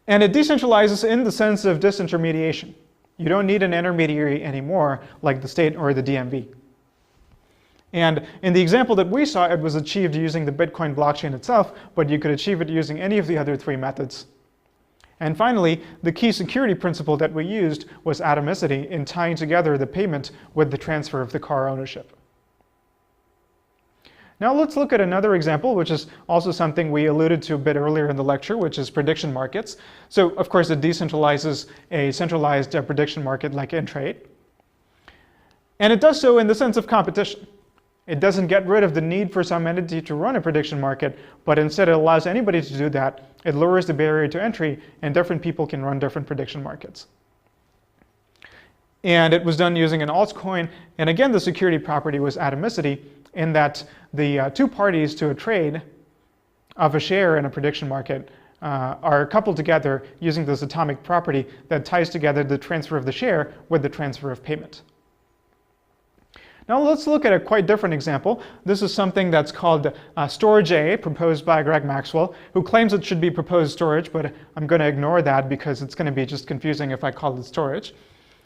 And it decentralizes in the sense of disintermediation. You don't need an intermediary anymore like the state or the DMV. And in the example that we saw, it was achieved using the Bitcoin blockchain itself, but you could achieve it using any of the other 3 methods. And finally, the key security principle that we used was atomicity in tying together the payment with the transfer of the car ownership. Now let's look at another example, which is also something we alluded to a bit earlier in the lecture, which is prediction markets. So of course it decentralizes a centralized prediction market like InTrade. And it does so in the sense of competition. It doesn't get rid of the need for some entity to run a prediction market, but instead it allows anybody to do that. It lowers the barrier to entry, and different people can run different prediction markets. And it was done using an altcoin. And again, the security property was atomicity, in that the two parties to a trade of a share in a prediction market are coupled together using this atomic property that ties together the transfer of the share with the transfer of payment. Now let's look at a quite different example. This is something that's called storage A, proposed by Greg Maxwell, who claims it should be proposed storage, but I'm going to ignore that because it's going to be just confusing if I call it storage.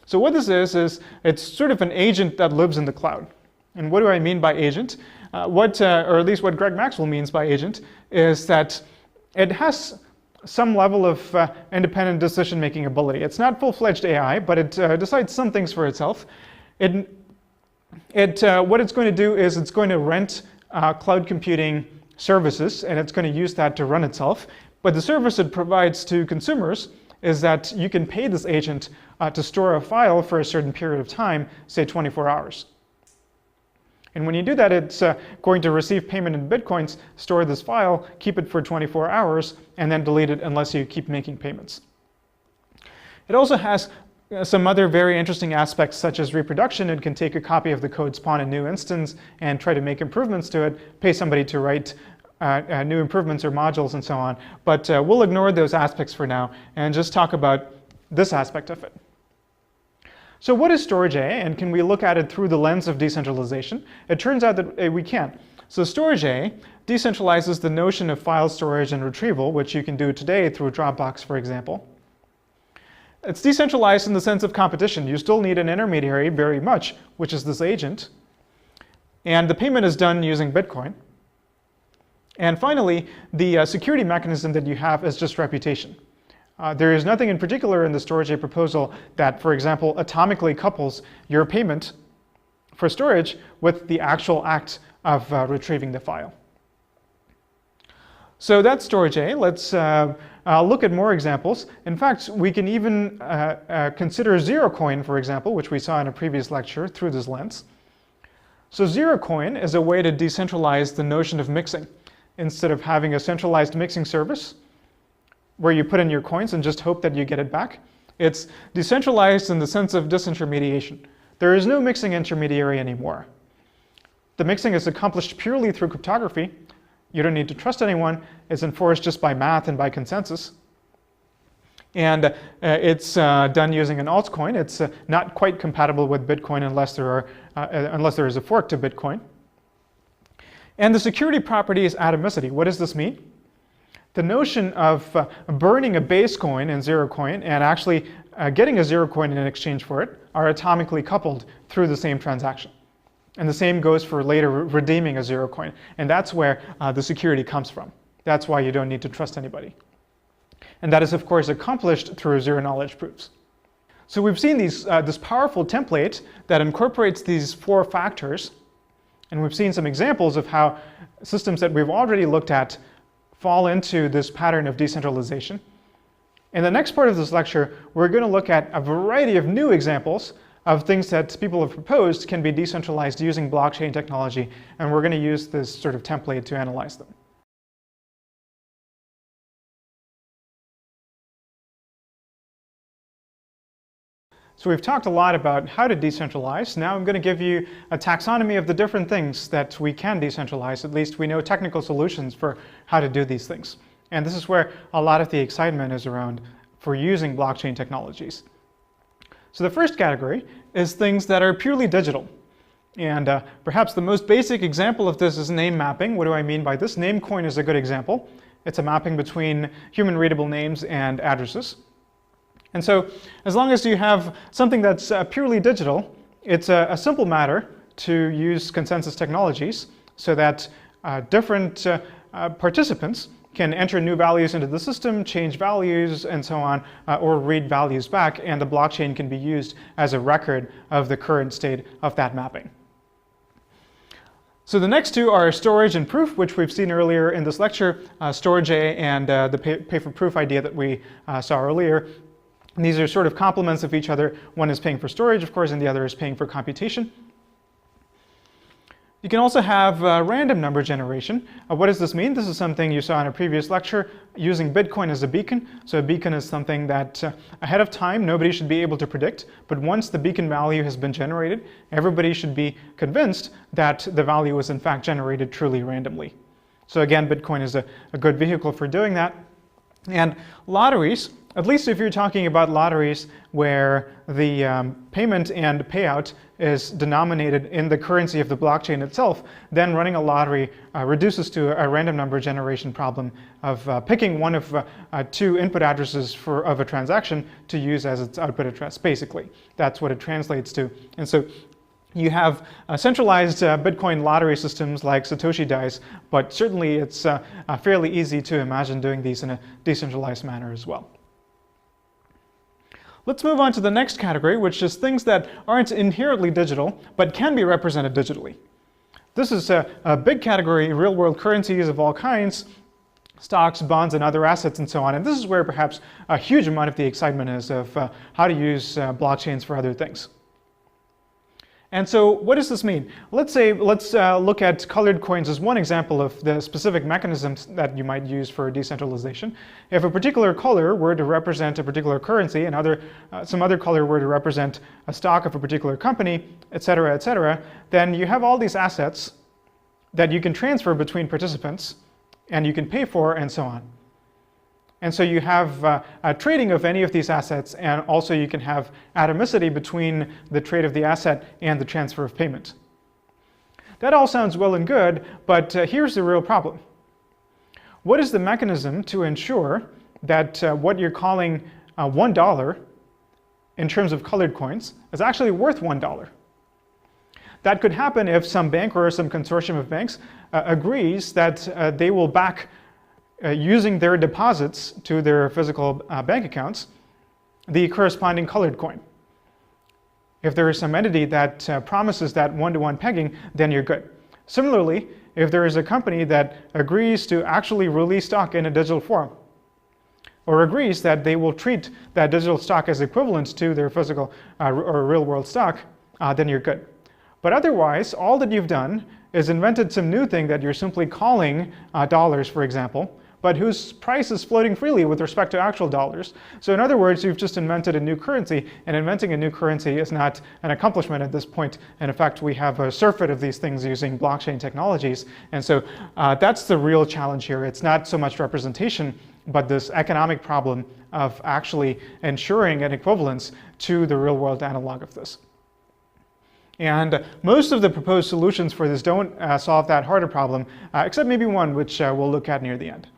So what this is it's sort of an agent that lives in the cloud. And what do I mean by agent? Or at least what Greg Maxwell means by agent, is that it has some level of independent decision-making ability. It's not full-fledged AI, but it decides some things for itself. What it's going to do is it's going to rent cloud computing services, and it's going to use that to run itself. But the service it provides to consumers is that you can pay this agent to store a file for a certain period of time, say 24 hours. And when you do that, it's going to receive payment in Bitcoins, store this file, keep it for 24 hours, and then delete it unless you keep making payments. It also has some other very interesting aspects, such as reproduction. It can take a copy of the code, spawn a new instance, and try to make improvements to it, pay somebody to write new improvements or modules and so on. But we'll ignore those aspects for now and just talk about this aspect of it. So what is storage A, and can we look at it through the lens of decentralization? It turns out that we can. So storage A decentralizes the notion of file storage and retrieval, which you can do today through Dropbox, for example. It's decentralized in the sense of competition. You still need an intermediary very much, which is this agent. And the payment is done using Bitcoin. And finally, the security mechanism that you have is just reputation. There is nothing in particular in the storage A proposal that, for example, atomically couples your payment for storage with the actual act of retrieving the file. So that's storage A. Let's look at more examples. In fact, we can even consider zero coin, for example, which we saw in a previous lecture through this lens. So zero coin is a way to decentralize the notion of mixing. Instead of having a centralized mixing service where you put in your coins and just hope that you get it back, it's decentralized in the sense of disintermediation. There is no mixing intermediary anymore. The mixing is accomplished purely through cryptography. You don't need to trust anyone. It's enforced just by math and by consensus. And it's done using an altcoin. It's not quite compatible with Bitcoin unless there is a fork to Bitcoin. And the security property is atomicity. What does this mean? The notion of burning a base coin in zero coin and actually getting a zero coin in exchange for it are atomically coupled through the same transaction. And the same goes for later redeeming a zero coin. And that's where the security comes from. That's why you don't need to trust anybody. And that is, of course, accomplished through zero-knowledge proofs. So we've seen this powerful template that incorporates these four factors. And we've seen some examples of how systems that we've already looked at fall into this pattern of decentralization. In the next part of this lecture, we're going to look at a variety of new examples of things that people have proposed can be decentralized using blockchain technology, and we're going to use this sort of template to analyze them. So we've talked a lot about how to decentralize. Now I'm going to give you a taxonomy of the different things that we can decentralize. At least we know technical solutions for how to do these things. And this is where a lot of the excitement is around for using blockchain technologies. So the first category is things that are purely digital. And perhaps the most basic example of this is name mapping. What do I mean by this? Namecoin is a good example. It's a mapping between human readable names and addresses. And so as long as you have something that's purely digital, it's a simple matter to use consensus technologies so that different participants can enter new values into the system, change values, and so on, or read values back, and the blockchain can be used as a record of the current state of that mapping. So the next two are storage and proof, which we've seen earlier in this lecture, storage A and the pay for proof idea that we saw earlier. And these are sort of complements of each other. One is paying for storage, of course, and the other is paying for computation. You can also have random number generation. What does this mean? This is something you saw in a previous lecture, using Bitcoin as a beacon. So a beacon is something that ahead of time nobody should be able to predict, but once the beacon value has been generated, everybody should be convinced that the value was in fact generated truly randomly. So again, Bitcoin is a good vehicle for doing that. And lotteries, at least if you're talking about lotteries where the payment and payout is denominated in the currency of the blockchain itself, then running a lottery reduces to a random number generation problem of picking one of two input addresses of a transaction to use as its output address, basically. That's what it translates to. And so you have centralized Bitcoin lottery systems like Satoshi dice, but certainly it's fairly easy to imagine doing these in a decentralized manner as well. Let's move on to the next category, which is things that aren't inherently digital, but can be represented digitally. This is a big category, real-world currencies of all kinds, stocks, bonds, and other assets, and so on. And this is where perhaps a huge amount of the excitement is of how to use blockchains for other things. And so what does this mean? Let's look at colored coins as one example of the specific mechanisms that you might use for decentralization. If a particular color were to represent a particular currency and some other color were to represent a stock of a particular company, et cetera, then you have all these assets that you can transfer between participants and you can pay for and so on. And so you have a trading of any of these assets, and also you can have atomicity between the trade of the asset and the transfer of payment. That all sounds well and good, but here's the real problem. What is the mechanism to ensure that what you're calling $1 in terms of colored coins is actually worth $1? That could happen if some bank or some consortium of banks agrees that they will back using their deposits to their physical bank accounts, the corresponding colored coin. If there is some entity that promises that one-to-one pegging, then you're good. Similarly, if there is a company that agrees to actually release stock in a digital form, or agrees that they will treat that digital stock as equivalent to their physical or real-world stock, then you're good. But otherwise, all that you've done is invented some new thing that you're simply calling dollars, for example, but whose price is floating freely with respect to actual dollars. So in other words, you've just invented a new currency, and inventing a new currency is not an accomplishment at this point. And in fact, we have a surfeit of these things using blockchain technologies. And so that's the real challenge here. It's not so much representation, but this economic problem of actually ensuring an equivalence to the real world analog of this. And most of the proposed solutions for this don't solve that harder problem, except maybe one, which we'll look at near the end.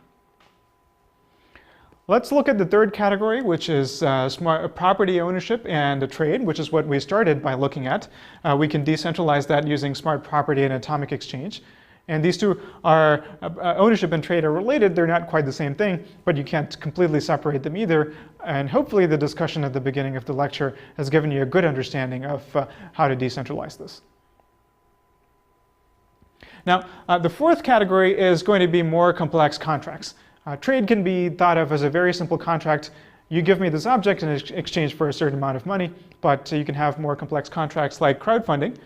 Let's look at the third category, which is smart property ownership and trade, which is what we started by looking at. We can decentralize that using smart property and atomic exchange. And these two are, ownership and trade are related. They're not quite the same thing, but you can't completely separate them either. And hopefully the discussion at the beginning of the lecture has given you a good understanding of how to decentralize this. Now, the fourth category is going to be more complex contracts. Trade can be thought of as a very simple contract. You give me this object in exchange for a certain amount of money, but you can have more complex contracts like crowdfunding,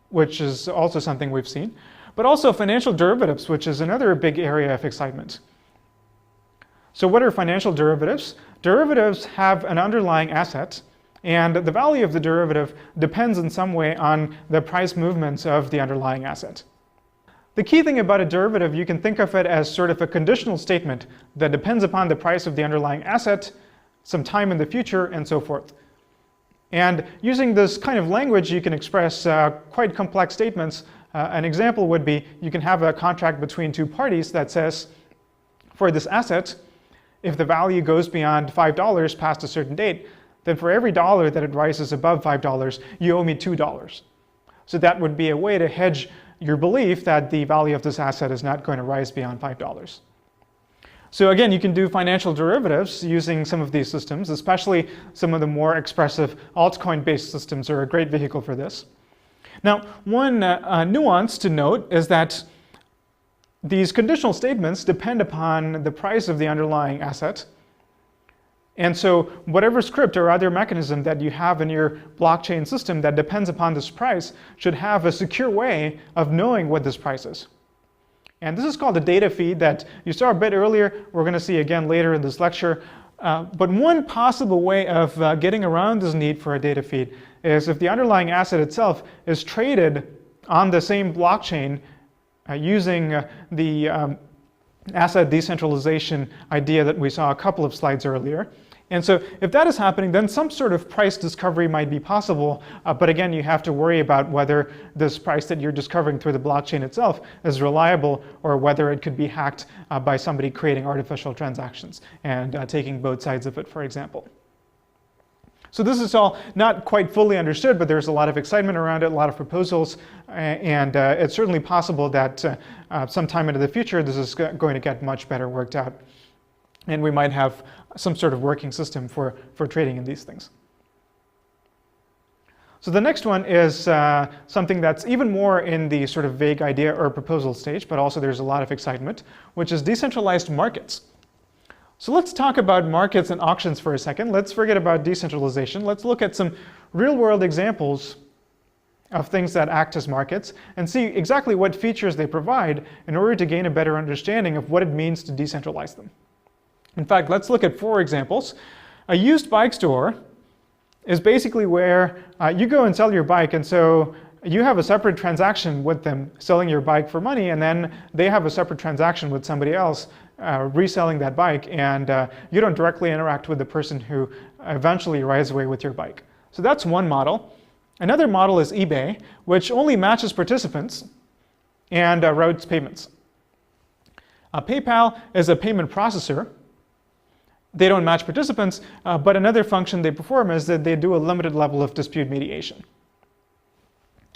which is also something we've seen, but also financial derivatives, which is another big area of excitement. So what are financial derivatives? Derivatives have an underlying asset, and the value of the derivative depends in some way on the price movements of the underlying asset. The key thing about a derivative, you can think of it as sort of a conditional statement that depends upon the price of the underlying asset, some time in the future, and so forth. And using this kind of language, you can express quite complex statements. An example would be, you can have a contract between two parties that says, for this asset, if the value goes beyond $5 past a certain date, then for every dollar that it rises above $5, you owe me $2. So that would be a way to hedge your belief that the value of this asset is not going to rise beyond $5. So again, you can do financial derivatives using some of these systems, especially some of the more expressive altcoin-based systems are a great vehicle for this. Now, one nuance to note is that these conditional statements depend upon the price of the underlying asset. And so whatever script or other mechanism that you have in your blockchain system that depends upon this price should have a secure way of knowing what this price is. And this is called a data feed that you saw a bit earlier. We're going to see again later in this lecture. But one possible way of getting around this need for a data feed is if the underlying asset itself is traded on the same blockchain using the asset decentralization idea that we saw a couple of slides earlier. And so if that is happening, then some sort of price discovery might be possible. But again, you have to worry about whether this price that you're discovering through the blockchain itself is reliable or whether it could be hacked by somebody creating artificial transactions and taking both sides of it, for example. So this is all not quite fully understood, but there's a lot of excitement around it, a lot of proposals, and it's certainly possible that sometime into the future this is going to get much better worked out. And we might have some sort of working system for trading in these things. So the next one is something that's even more in the sort of vague idea or proposal stage, but also there's a lot of excitement, which is decentralized markets. So let's talk about markets and auctions for a second. Let's forget about decentralization. Let's look at some real-world examples of things that act as markets and see exactly what features they provide in order to gain a better understanding of what it means to decentralize them. In fact, let's look at 4 examples. A used bike store is basically where you go and sell your bike, and so you have a separate transaction with them selling your bike for money, and then they have a separate transaction with somebody else reselling that bike, and you don't directly interact with the person who eventually rides away with your bike. So that's one model. Another model is eBay, which only matches participants and routes payments. PayPal is a payment processor. They don't match participants, but another function they perform is that they do a limited level of dispute mediation.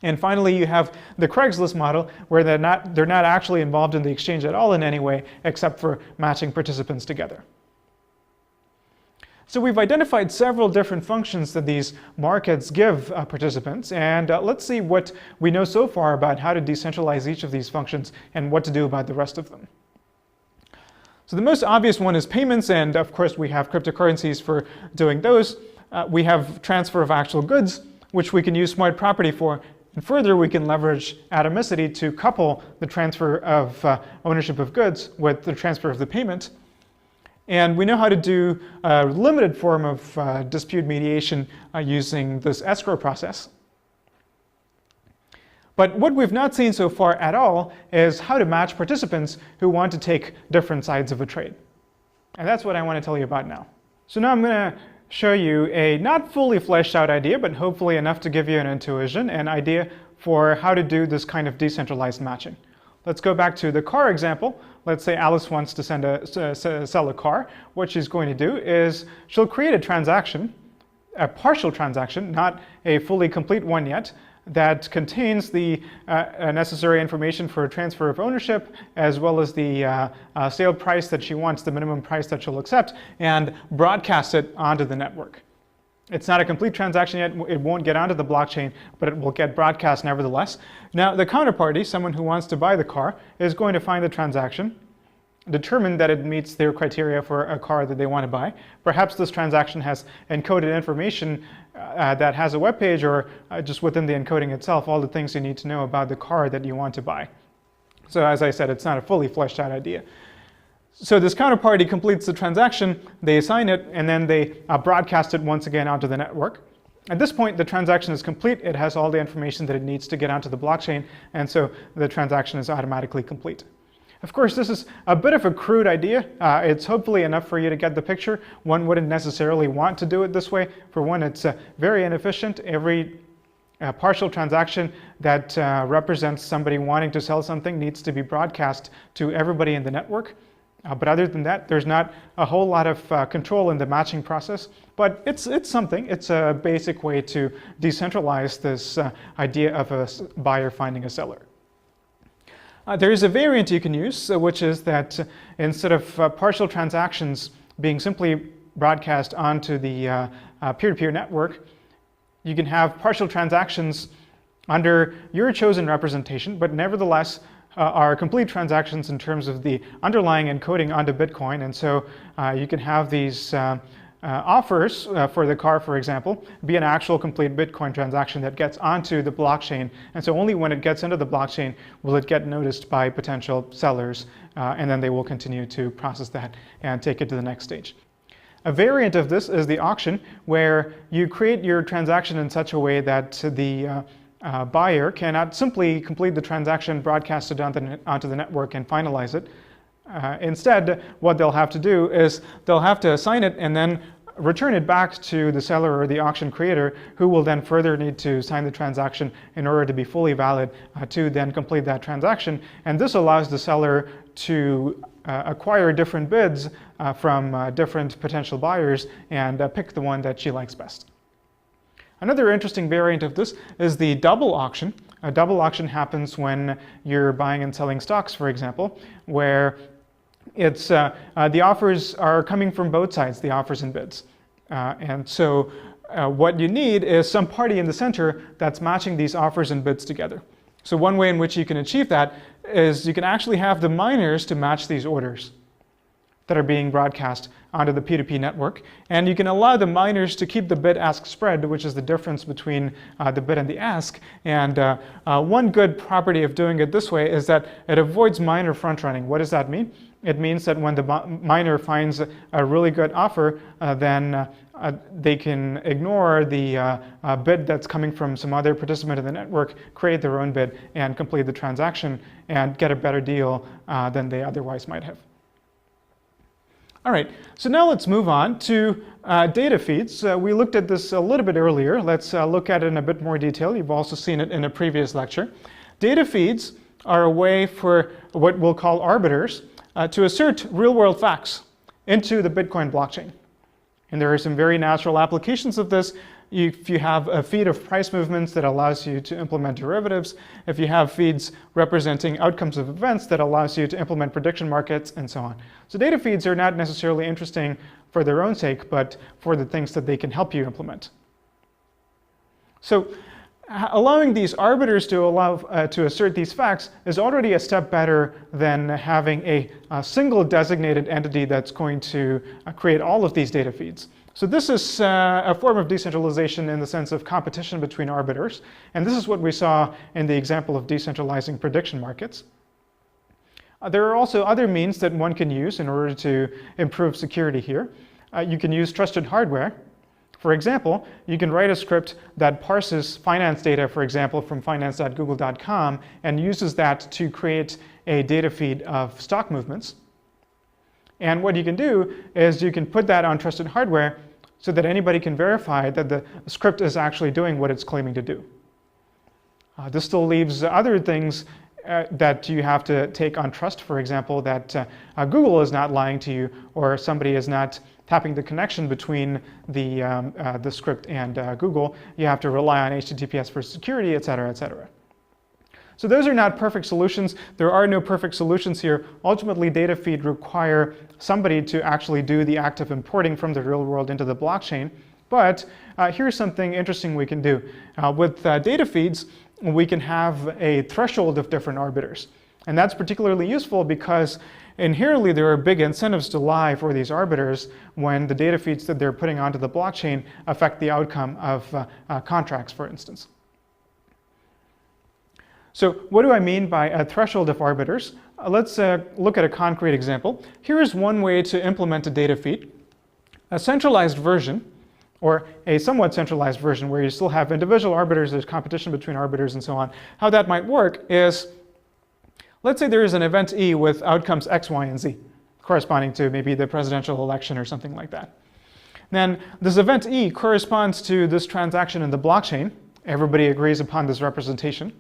And finally, you have the Craigslist model, where they're not actually involved in the exchange at all in any way, except for matching participants together. So we've identified several different functions that these markets give participants, and let's see what we know so far about how to decentralize each of these functions and what to do about the rest of them. So the most obvious one is payments, and of course we have cryptocurrencies for doing those. We have transfer of actual goods, which we can use smart property for. And further, we can leverage atomicity to couple the transfer of ownership of goods with the transfer of the payment. And we know how to do a limited form of dispute mediation using this escrow process. But what we've not seen so far at all is how to match participants who want to take different sides of a trade. And that's what I want to tell you about now. So now I'm going to show you a not fully fleshed out idea, but hopefully enough to give you an intuition, an idea for how to do this kind of decentralized matching. Let's go back to the car example. Let's say Alice wants to sell a car. What she's going to do is she'll create a transaction, a partial transaction, not a fully complete one yet, that contains the necessary information for a transfer of ownership, as well as the sale price that she wants, the minimum price that she'll accept, and broadcast it onto the network. It's not a complete transaction yet. It won't get onto the blockchain, but it will get broadcast nevertheless. Now, the counterparty, someone who wants to buy the car, is going to find the transaction, determine that it meets their criteria for a car that they want to buy. Perhaps this transaction has encoded information that has a web page, or just within the encoding itself, all the things you need to know about the car that you want to buy. So as I said, it's not a fully fleshed out idea. So this counterparty completes the transaction, they assign it, and then they broadcast it once again onto the network. At this point, the transaction is complete. It has all the information that it needs to get onto the blockchain, and so the transaction is automatically complete. Of course, this is a bit of a crude idea. It's hopefully enough for you to get the picture. One wouldn't necessarily want to do it this way. For one, it's very inefficient. Every partial transaction that represents somebody wanting to sell something needs to be broadcast to everybody in the network. But other than that, there's not a whole lot of control in the matching process. But it's something. It's a basic way to decentralize this idea of a buyer finding a seller. There is a variant you can use, which is that instead of partial transactions being simply broadcast onto the peer-to-peer network, you can have partial transactions under your chosen representation, but nevertheless are complete transactions in terms of the underlying encoding onto Bitcoin. And so you can have these offers for the car, for example, be an actual complete Bitcoin transaction that gets onto the blockchain. And so only when it gets into the blockchain will it get noticed by potential sellers, and then they will continue to process that and take it to the next stage. A variant of this is the auction, where you create your transaction in such a way that the buyer cannot simply complete the transaction, broadcast it onto the network, and finalize it. Instead, what they'll have to do is they'll have to assign it and then return it back to the seller or the auction creator, who will then further need to sign the transaction in order to be fully valid to then complete that transaction. And this allows the seller to acquire different bids from different potential buyers and pick the one that she likes best. Another interesting variant of this is the double auction. A double auction happens when you're buying and selling stocks, for example, where it's the offers are coming from both sides, the offers and bids. And so what you need is some party in the center that's matching these offers and bids together. So one way in which you can achieve that is you can actually have the miners to match these orders that are being broadcast onto the P2P network. And you can allow the miners to keep the bid-ask spread, which is the difference between the bid and the ask. And one good property of doing it this way is that it avoids miner front-running. What does that mean? It means that when the miner finds a really good offer, then they can ignore the bid that's coming from some other participant in the network, create their own bid, and complete the transaction and get a better deal than they otherwise might have. All right, so now let's move on to data feeds. We looked at this a little bit earlier. Let's look at it in a bit more detail. You've also seen it in a previous lecture. Data feeds are a way for what we'll call arbiters to assert real-world facts into the Bitcoin blockchain. And there are some very natural applications of this. If you have a feed of price movements that allows you to implement derivatives, if you have feeds representing outcomes of events that allows you to implement prediction markets, and so on. So data feeds are not necessarily interesting for their own sake, but for the things that they can help you implement. So allowing these arbiters to to assert these facts is already a step better than having a single designated entity that's going to create all of these data feeds. So this is a form of decentralization in the sense of competition between arbiters. And this is what we saw in the example of decentralizing prediction markets. There are also other means that one can use in order to improve security here. You can use trusted hardware. For example, you can write a script that parses finance data, for example, from finance.google.com and uses that to create a data feed of stock movements. And what you can do is you can put that on trusted hardware so that anybody can verify that the script is actually doing what it's claiming to do. This still leaves other things that you have to take on trust, for example, that Google is not lying to you or somebody is not tapping the connection between the script and Google. You have to rely on HTTPS for security, et cetera, et cetera. So those are not perfect solutions. There are no perfect solutions here. Ultimately, data feed require somebody to actually do the act of importing from the real world into the blockchain. But here's something interesting we can do. With data feeds, we can have a threshold of different arbiters. And that's particularly useful because inherently there are big incentives to lie for these arbiters when the data feeds that they're putting onto the blockchain affect the outcome of contracts, for instance. So what do I mean by a threshold of arbiters? Let's look at a concrete example. Here is one way to implement a data feed. A centralized version, or a somewhat centralized version where you still have individual arbiters, there's competition between arbiters and so on. How that might work is, let's say there is an event E with outcomes X, Y, and Z, corresponding to maybe the presidential election or something like that. Then this event E corresponds to this transaction in the blockchain. Everybody agrees upon this representation.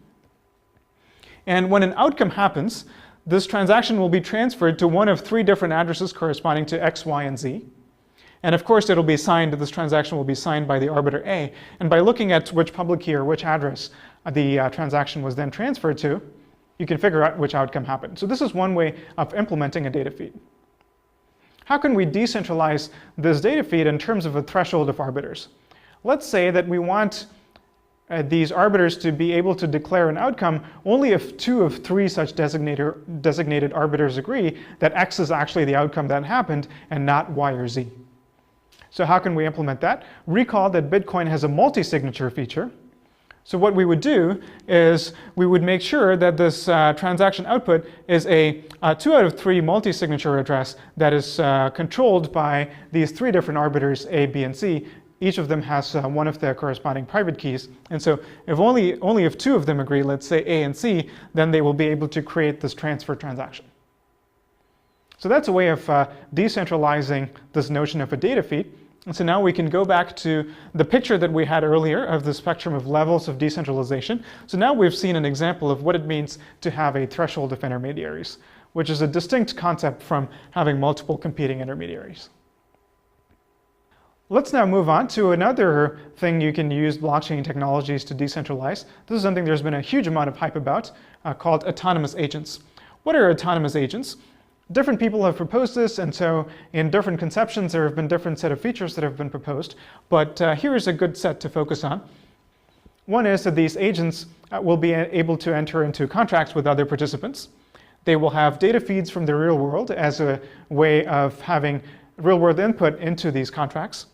And when an outcome happens, this transaction will be transferred to one of three different addresses corresponding to X, Y, and Z. And of course, it'll be signed, this transaction will be signed by the arbiter A. And by looking at which public key or which address the transaction was then transferred to, you can figure out which outcome happened. So this is one way of implementing a data feed. How can we decentralize this data feed in terms of a threshold of arbiters? Let's say that we want these arbiters to be able to declare an outcome only if 2 of 3 such designated arbiters agree that X is actually the outcome that happened and not Y or Z. So how can we implement that? Recall that Bitcoin has a multi-signature feature. So what we would do is we would make sure that this transaction output is a 2 out of 3 multi-signature address that is controlled by these 3 different arbiters, A, B, and C. Each of them has one of their corresponding private keys. And so if only if 2 of them agree, let's say A and C, then they will be able to create this transfer transaction. So that's a way of decentralizing this notion of a data feed. And so now we can go back to the picture that we had earlier of the spectrum of levels of decentralization. So now we've seen an example of what it means to have a threshold of intermediaries, which is a distinct concept from having multiple competing intermediaries. Let's now move on to another thing you can use blockchain technologies to decentralize. This is something there's been a huge amount of hype about, called autonomous agents. What are autonomous agents? Different people have proposed this, and so in different conceptions there have been different set of features that have been proposed, but here is a good set to focus on. One is that these agents will be able to enter into contracts with other participants. They will have data feeds from the real world as a way of having real world input into these contracts.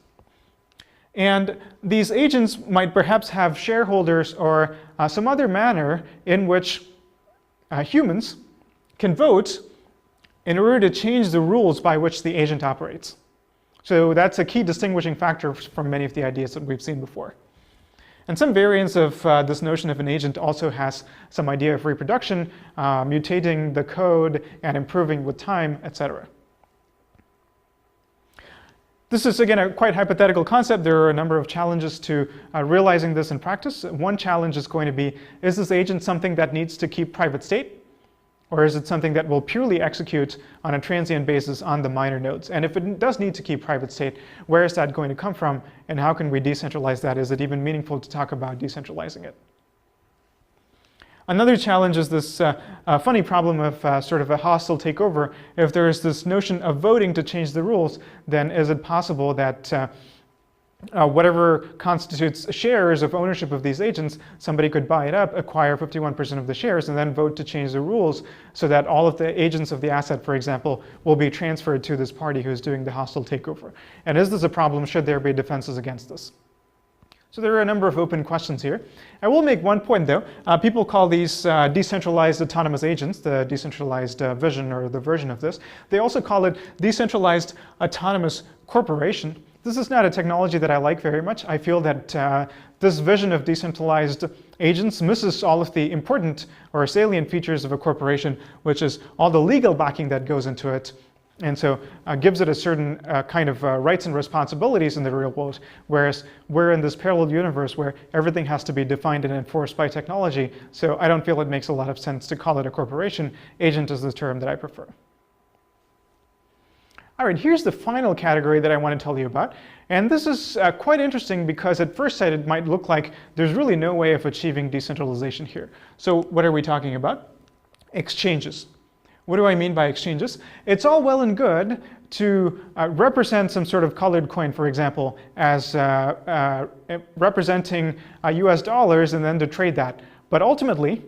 And these agents might perhaps have shareholders or some other manner in which humans can vote in order to change the rules by which the agent operates. So that's a key distinguishing factor from many of the ideas that we've seen before. And some variants of this notion of an agent also has some idea of reproduction, mutating the code and improving with time, etc. This is, again, a quite hypothetical concept. There are a number of challenges to realizing this in practice. One challenge is going to be, is this agent something that needs to keep private state? Or is it something that will purely execute on a transient basis on the minor nodes? And if it does need to keep private state, where is that going to come from? And how can we decentralize that? Is it even meaningful to talk about decentralizing it? Another challenge is this funny problem of sort of a hostile takeover. If there is this notion of voting to change the rules, then is it possible that whatever constitutes shares of ownership of these agents, somebody could buy it up, acquire 51% of the shares, and then vote to change the rules so that all of the agents of the asset, for example, will be transferred to this party who's doing the hostile takeover. And is this a problem? Should there be defenses against this? So there are a number of open questions here. I will make one point, though. People call these decentralized autonomous agents, the decentralized vision or the version of this. They also call it decentralized autonomous corporation. This is not a technology that I like very much. I feel that this vision of decentralized agents misses all of the important or salient features of a corporation, which is all the legal backing that goes into it, and so gives it a certain kind of rights and responsibilities in the real world, whereas we're in this parallel universe where everything has to be defined and enforced by technology, so I don't feel it makes a lot of sense to call it a corporation. Agent is the term that I prefer. All right, here's the final category that I want to tell you about. And this is quite interesting because at first sight it might look like there's really no way of achieving decentralization here. So what are we talking about? Exchanges. What do I mean by exchanges? It's all well and good to represent some sort of colored coin, for example, as representing US dollars and then to trade that. But ultimately,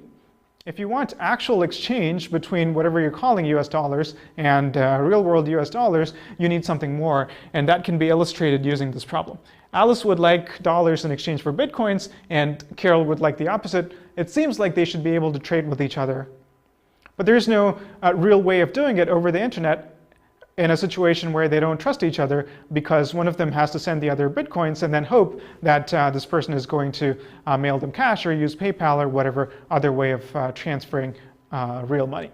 if you want actual exchange between whatever you're calling US dollars and real world US dollars, you need something more. And that can be illustrated using this problem. Alice would like dollars in exchange for Bitcoins, and Carol would like the opposite. It seems like they should be able to trade with each other. But there's no real way of doing it over the internet in a situation where they don't trust each other, because one of them has to send the other Bitcoins and then hope that this person is going to mail them cash or use PayPal or whatever other way of transferring real money.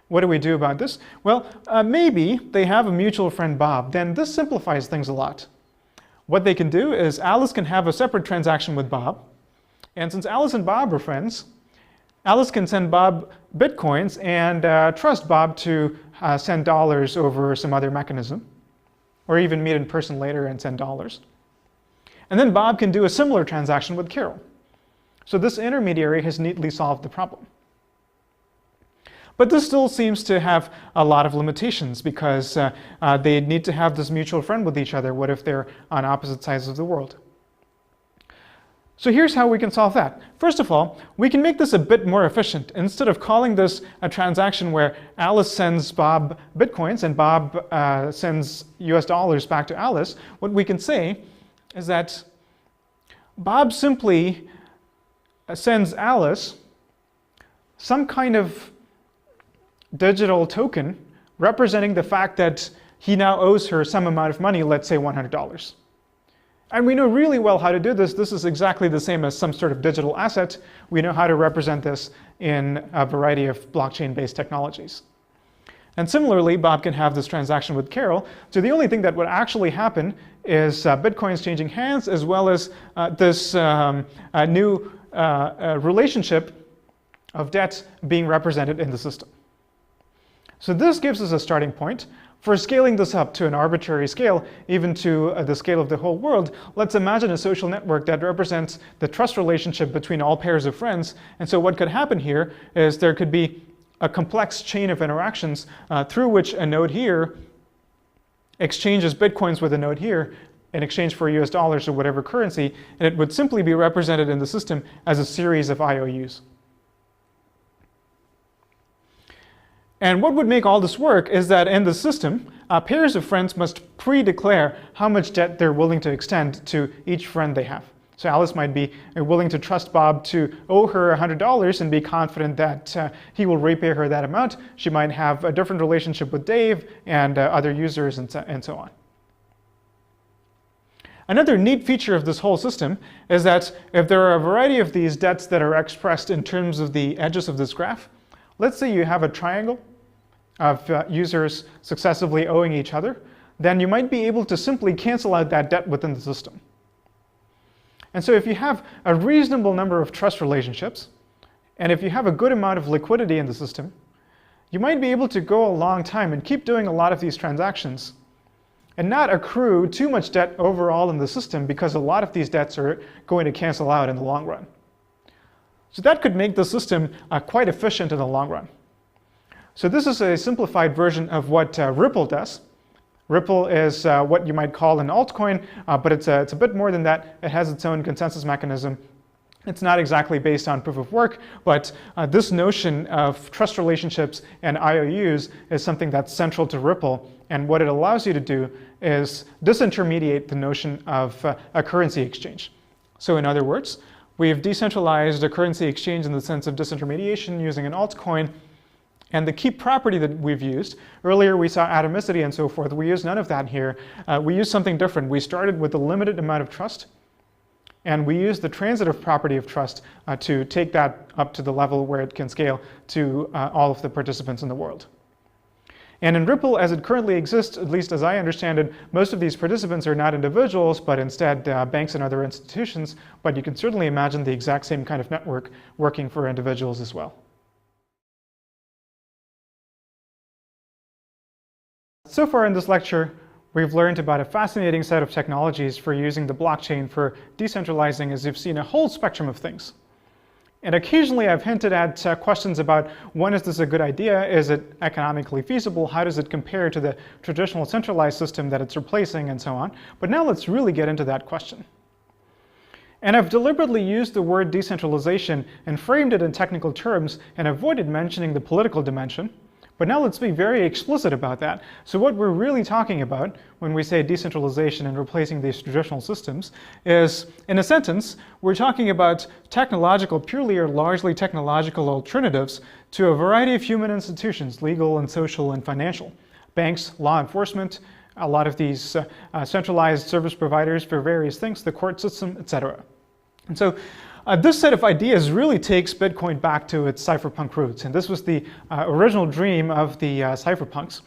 What do we do about this? Well, maybe they have a mutual friend, Bob. Then this simplifies things a lot. What they can do is Alice can have a separate transaction with Bob. And since Alice and Bob are friends, Alice can send Bob Bitcoins and trust Bob to send dollars over some other mechanism, or even meet in person later and send dollars. And then Bob can do a similar transaction with Carol. So this intermediary has neatly solved the problem. But this still seems to have a lot of limitations, because they need to have this mutual friend with each other. What if they're on opposite sides of the world? So here's how we can solve that. First of all, we can make this a bit more efficient. Instead of calling this a transaction where Alice sends Bob Bitcoins and Bob sends US dollars back to Alice, what we can say is that Bob simply sends Alice some kind of digital token representing the fact that he now owes her some amount of money, let's say $100. And we know really well how to do this. This is exactly the same as some sort of digital asset. We know how to represent this in a variety of blockchain-based technologies. And similarly, Bob can have this transaction with Carol. So the only thing that would actually happen is Bitcoins changing hands, as well as this new relationship of debt being represented in the system. So this gives us a starting point. For scaling this up to an arbitrary scale, even to the scale of the whole world, let's imagine a social network that represents the trust relationship between all pairs of friends. And so what could happen here is there could be a complex chain of interactions through which a node here exchanges Bitcoins with a node here in exchange for US dollars or whatever currency, and it would simply be represented in the system as a series of IOUs. And what would make all this work is that in the system, pairs of friends must pre-declare how much debt they're willing to extend to each friend they have. So Alice might be willing to trust Bob to owe her $100 and be confident that he will repay her that amount. She might have a different relationship with Dave and other users and so on. Another neat feature of this whole system is that if there are a variety of these debts that are expressed in terms of the edges of this graph, let's say you have a triangle of users successively owing each other, then you might be able to simply cancel out that debt within the system. And so if you have a reasonable number of trust relationships, and if you have a good amount of liquidity in the system, you might be able to go a long time and keep doing a lot of these transactions and not accrue too much debt overall in the system, because a lot of these debts are going to cancel out in the long run. So that could make the system quite efficient in the long run. So this is a simplified version of what Ripple does. Ripple is what you might call an altcoin, but it's a bit more than that. It has its own consensus mechanism. It's not exactly based on proof of work, but this notion of trust relationships and IOUs is something that's central to Ripple. And what it allows you to do is disintermediate the notion of a currency exchange. So in other words, we've decentralized a currency exchange in the sense of disintermediation using an altcoin. And the key property that we've used, earlier we saw atomicity and so forth, we use none of that here. We use something different. We started with a limited amount of trust, and we use the transitive property of trust to take that up to the level where it can scale to all of the participants in the world. And in Ripple, as it currently exists, at least as I understand it, most of these participants are not individuals, but instead banks and other institutions. But you can certainly imagine the exact same kind of network working for individuals as well. So far in this lecture, we've learned about a fascinating set of technologies for using the blockchain for decentralizing, as you've seen, a whole spectrum of things. And occasionally I've hinted at questions about, when is this a good idea? Is it economically feasible? How does it compare to the traditional centralized system that it's replacing, and so on? But now let's really get into that question. And I've deliberately used the word decentralization and framed it in technical terms and avoided mentioning the political dimension. But now let's be very explicit about that. So what we're really talking about when we say decentralization and replacing these traditional systems is, in a sentence, we're talking about technological, purely or largely technological alternatives to a variety of human institutions, legal and social and financial. Banks, law enforcement, a lot of these centralized service providers for various things, the court system, etc. And so this set of ideas really takes Bitcoin back to its cypherpunk roots. And this was the original dream of the cypherpunks.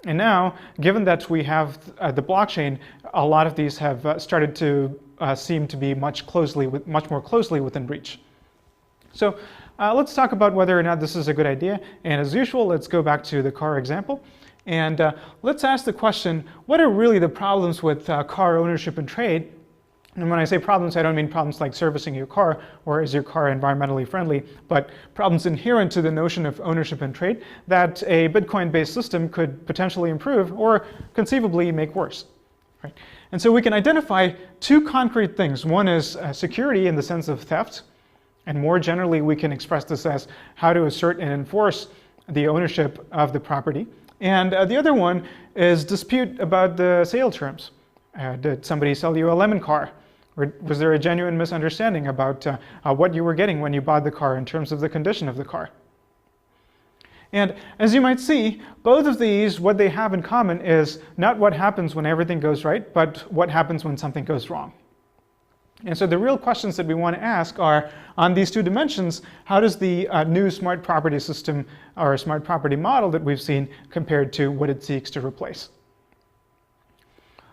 And now, given that we have the blockchain, a lot of these have started to seem to be much more closely within reach. So let's talk about whether or not this is a good idea. And as usual, let's go back to the car example. And let's ask the question, what are really the problems with car ownership and trade? And when I say problems, I don't mean problems like servicing your car or is your car environmentally friendly, but problems inherent to the notion of ownership and trade that a Bitcoin-based system could potentially improve or conceivably make worse. Right? And so we can identify two concrete things. One is security in the sense of theft. And more generally, we can express this as how to assert and enforce the ownership of the property. And the other one is dispute about the sale terms. Did somebody sell you a lemon car? Or was there a genuine misunderstanding about what you were getting when you bought the car in terms of the condition of the car? And as you might see, both of these, what they have in common is not what happens when everything goes right, but what happens when something goes wrong. And so the real questions that we want to ask are, on these two dimensions, how does the new smart property system or smart property model that we've seen compared to what it seeks to replace?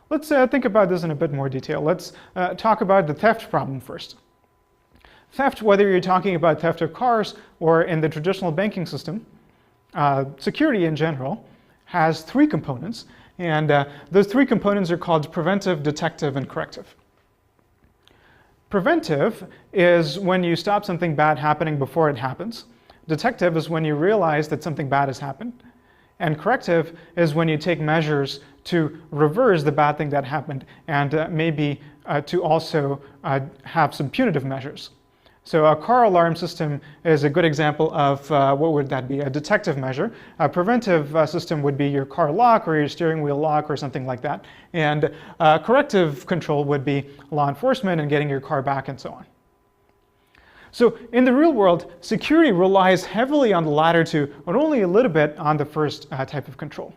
Let's think about this in a bit more detail. Let's talk about the theft problem first. Theft, whether you're talking about theft of cars or in the traditional banking system, security in general has three components, and those three components are called preventive, detective, and corrective. Preventive is when you stop something bad happening before it happens. Detective is when you realize that something bad has happened. And corrective is when you take measures to reverse the bad thing that happened and maybe to also have some punitive measures. So a car alarm system is a good example of what would that be? A detective measure. A preventive system would be your car lock or your steering wheel lock or something like that. And corrective control would be law enforcement and getting your car back and so on. So in the real world, security relies heavily on the latter two, but only a little bit on the first type of control.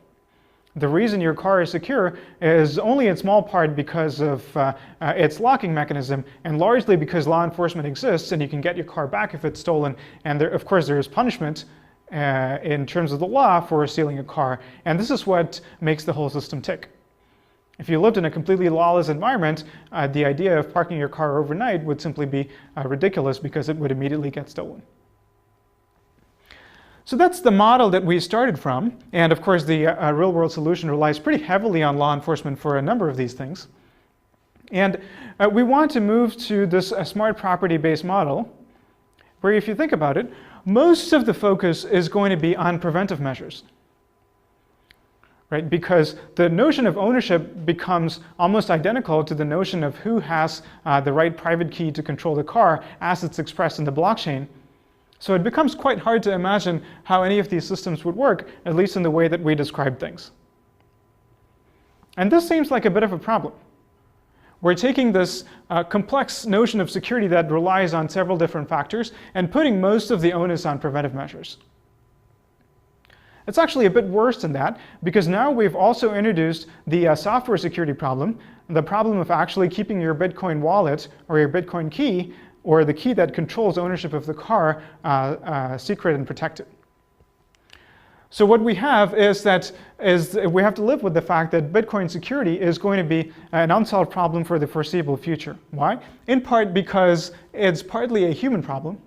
The reason your car is secure is only in small part because of its locking mechanism, and largely because law enforcement exists and you can get your car back if it's stolen. And there, of course, there is punishment in terms of the law for stealing a car. And this is what makes the whole system tick. If you lived in a completely lawless environment, the idea of parking your car overnight would simply be ridiculous because it would immediately get stolen. So that's the model that we started from. And of course, the real-world solution relies pretty heavily on law enforcement for a number of these things. And we want to move to this smart property-based model, where if you think about it, most of the focus is going to be on preventive measures. Right? Because the notion of ownership becomes almost identical to the notion of who has the right private key to control the car as it's expressed in the blockchain. So it becomes quite hard to imagine how any of these systems would work, at least in the way that we describe things. And this seems like a bit of a problem. We're taking this complex notion of security that relies on several different factors and putting most of the onus on preventive measures. It's actually a bit worse than that, because now we've also introduced the software security problem, the problem of actually keeping your Bitcoin wallet or your Bitcoin key, or the key that controls ownership of the car, secret and protected. So what we have is that we have to live with the fact that Bitcoin security is going to be an unsolved problem for the foreseeable future. Why? In part because it's partly a human problem.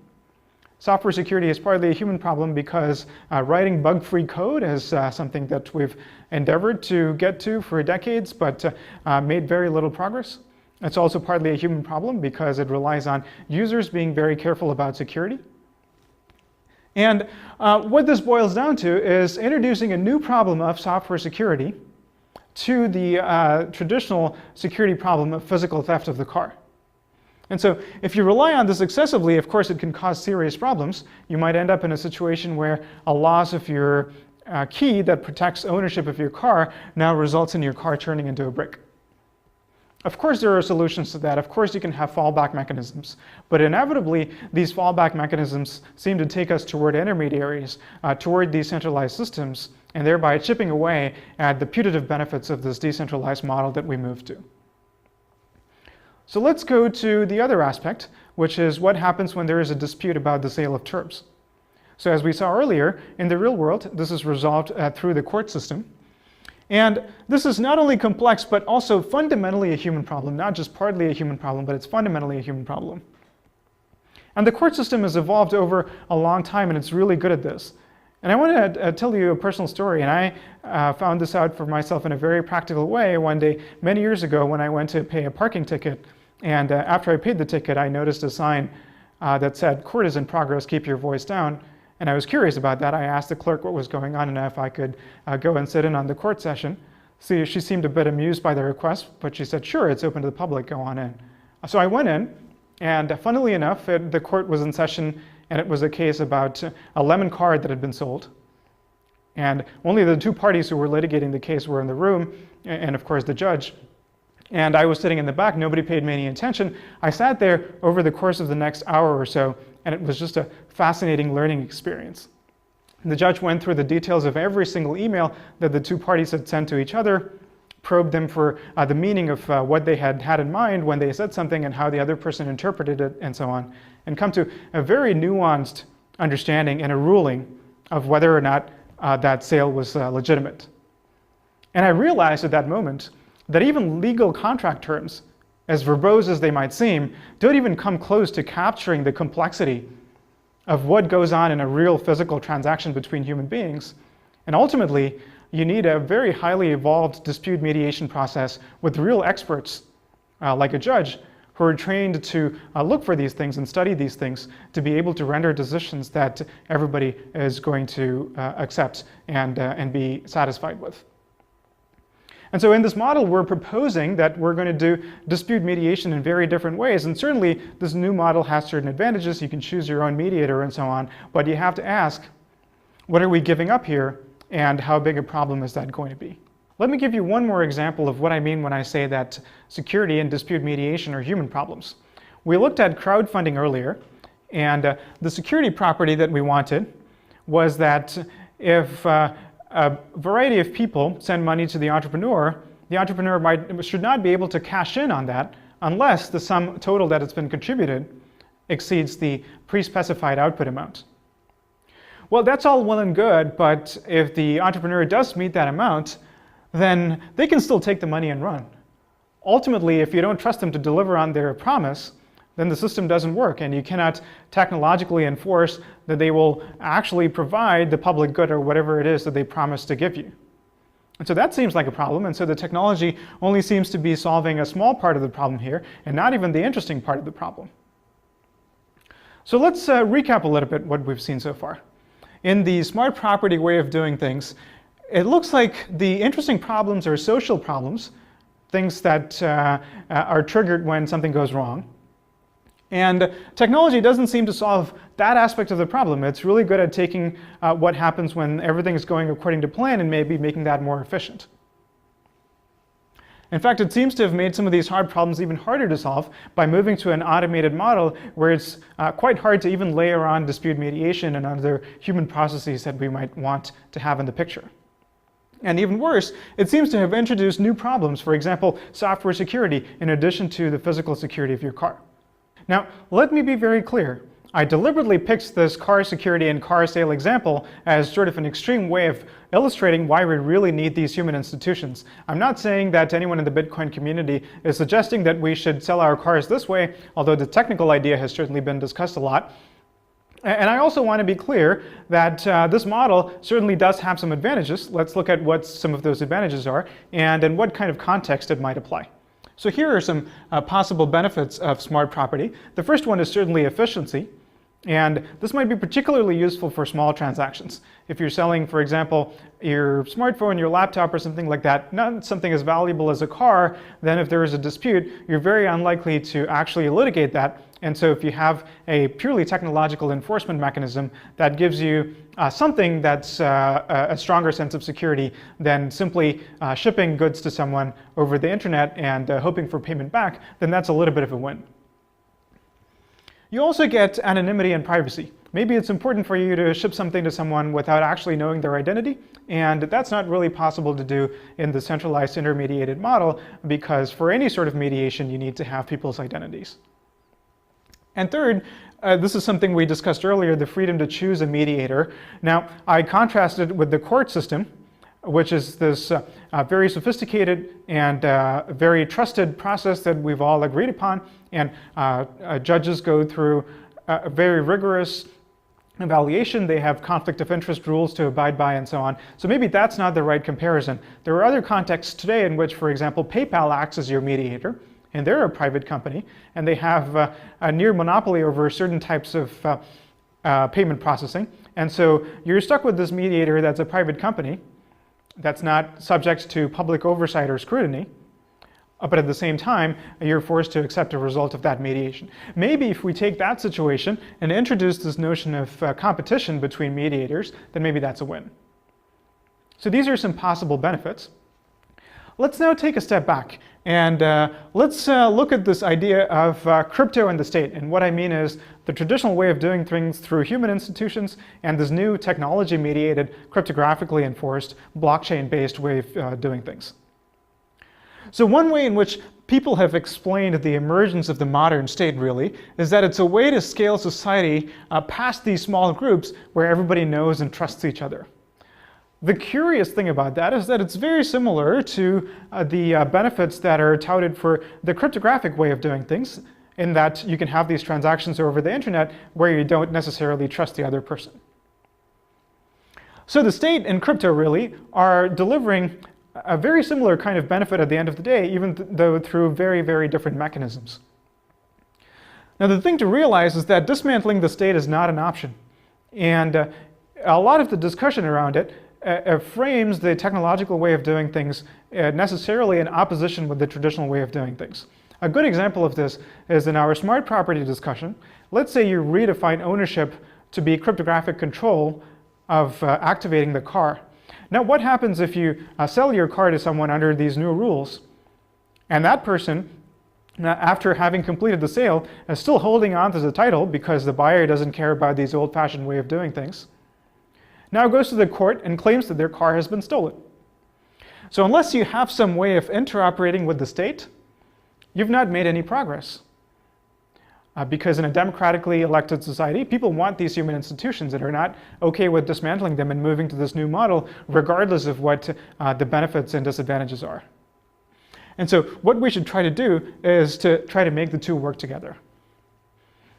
Software security is partly a human problem because writing bug-free code is something that we've endeavored to get to for decades, but made very little progress. It's also partly a human problem because it relies on users being very careful about security. And what this boils down to is introducing a new problem of software security to the traditional security problem of physical theft of the car. And so if you rely on this excessively, of course, it can cause serious problems. You might end up in a situation where a loss of your key that protects ownership of your car now results in your car turning into a brick. Of course, there are solutions to that. Of course, you can have fallback mechanisms. But inevitably, these fallback mechanisms seem to take us toward intermediaries, toward decentralized systems, and thereby chipping away at the putative benefits of this decentralized model that we moved to. So let's go to the other aspect, which is what happens when there is a dispute about the sale of terms. So as we saw earlier, in the real world, this is resolved through the court system. And this is not only complex, but also fundamentally a human problem, not just partly a human problem, but it's fundamentally a human problem. And the court system has evolved over a long time, and it's really good at this. And I want to tell you a personal story, and I found this out for myself in a very practical way one day, many years ago, when I went to pay a parking ticket. And after I paid the ticket, I noticed a sign that said, "Court is in progress, keep your voice down." And I was curious about that. I asked the clerk what was going on and if I could go and sit in on the court session. See, she seemed a bit amused by the request, but she said, sure, it's open to the public, go on in. So I went in, and funnily enough, the court was in session, and it was a case about a lemon card that had been sold. And only the two parties who were litigating the case were in the room, and of course the judge. And I was sitting in the back, nobody paid me any attention. I sat there over the course of the next hour or so, and it was just a fascinating learning experience. The judge went through the details of every single email that the two parties had sent to each other, probed them for the meaning of what they had had in mind when they said something and how the other person interpreted it and so on, and come to a very nuanced understanding and a ruling of whether or not that sale was legitimate. And I realized at that moment that even legal contract terms, as verbose as they might seem, don't even come close to capturing the complexity of what goes on in a real physical transaction between human beings. And ultimately, you need a very highly evolved dispute mediation process with real experts, like a judge, who are trained to look for these things and study these things to be able to render decisions that everybody is going to accept and be satisfied with. And so in this model, we're proposing that we're going to do dispute mediation in very different ways. And certainly, this new model has certain advantages. You can choose your own mediator and so on. But you have to ask, what are we giving up here? And how big a problem is that going to be? Let me give you one more example of what I mean when I say that security and dispute mediation are human problems. We looked at crowdfunding earlier. And the security property that we wanted was that if a variety of people send money to the entrepreneur should not be able to cash in on that unless the sum total that has been contributed exceeds the pre-specified output amount. Well, that's all well and good, but if the entrepreneur does meet that amount, then they can still take the money and run. Ultimately, if you don't trust them to deliver on their promise, then the system doesn't work, and you cannot technologically enforce that they will actually provide the public good or whatever it is that they promise to give you. And so that seems like a problem, and so the technology only seems to be solving a small part of the problem here, and not even the interesting part of the problem. So let's recap a little bit what we've seen so far. In the smart property way of doing things, it looks like the interesting problems are social problems, things that are triggered when something goes wrong. And technology doesn't seem to solve that aspect of the problem. It's really good at taking what happens when everything is going according to plan and maybe making that more efficient. In fact, it seems to have made some of these hard problems even harder to solve by moving to an automated model where it's quite hard to even layer on dispute mediation and other human processes that we might want to have in the picture. And even worse, it seems to have introduced new problems, for example, software security, in addition to the physical security of your car. Now, let me be very clear. I deliberately picked this car security and car sale example as sort of an extreme way of illustrating why we really need these human institutions. I'm not saying that anyone in the Bitcoin community is suggesting that we should sell our cars this way, although the technical idea has certainly been discussed a lot. And I also want to be clear that this model certainly does have some advantages. Let's look at what some of those advantages are and in what kind of context it might apply. So here are some possible benefits of smart property. The first one is certainly efficiency. And this might be particularly useful for small transactions. If you're selling, for example, your smartphone, your laptop, or something like that, not something as valuable as a car, then if there is a dispute, you're very unlikely to actually litigate that. And so if you have a purely technological enforcement mechanism, that gives you something that's a stronger sense of security than simply shipping goods to someone over the internet and hoping for payment back, then that's a little bit of a win. You also get anonymity and privacy. Maybe it's important for you to ship something to someone without actually knowing their identity, and that's not really possible to do in the centralized intermediated model, because for any sort of mediation, you need to have people's identities. And third, this is something we discussed earlier, the freedom to choose a mediator. Now, I contrasted with the court system, which is this very sophisticated and very trusted process that we've all agreed upon. And judges go through a very rigorous evaluation. They have conflict of interest rules to abide by and so on. So maybe that's not the right comparison. There are other contexts today in which, for example, PayPal acts as your mediator. And they're a private company. And they have a near monopoly over certain types of payment processing. And so you're stuck with this mediator that's a private company that's not subject to public oversight or scrutiny, but at the same time, you're forced to accept a result of that mediation. Maybe if we take that situation and introduce this notion of competition between mediators, then maybe that's a win. So these are some possible benefits. Let's now take a step back and let's look at this idea of crypto and the state. And what I mean is the traditional way of doing things through human institutions and this new technology-mediated, cryptographically enforced, blockchain-based way of doing things. So one way in which people have explained the emergence of the modern state, really, is that it's a way to scale society past these small groups where everybody knows and trusts each other. The curious thing about that is that it's very similar to the benefits that are touted for the cryptographic way of doing things, in that you can have these transactions over the internet where you don't necessarily trust the other person. So the state and crypto really are delivering a very similar kind of benefit at the end of the day, even though through very, very different mechanisms. Now the thing to realize is that dismantling the state is not an option. And a lot of the discussion around it frames the technological way of doing things necessarily in opposition with the traditional way of doing things. A good example of this is in our smart property discussion. Let's say you redefine ownership to be cryptographic control of activating the car. Now what happens if you sell your car to someone under these new rules, and that person, after having completed the sale, is still holding on to the title because the buyer doesn't care about these old-fashioned way of doing things, now goes to the court and claims that their car has been stolen. So unless you have some way of interoperating with the state, you've not made any progress. Because in a democratically elected society, people want these human institutions and are not okay with dismantling them and moving to this new model, regardless of what the benefits and disadvantages are. And so what we should try to do is to try to make the two work together.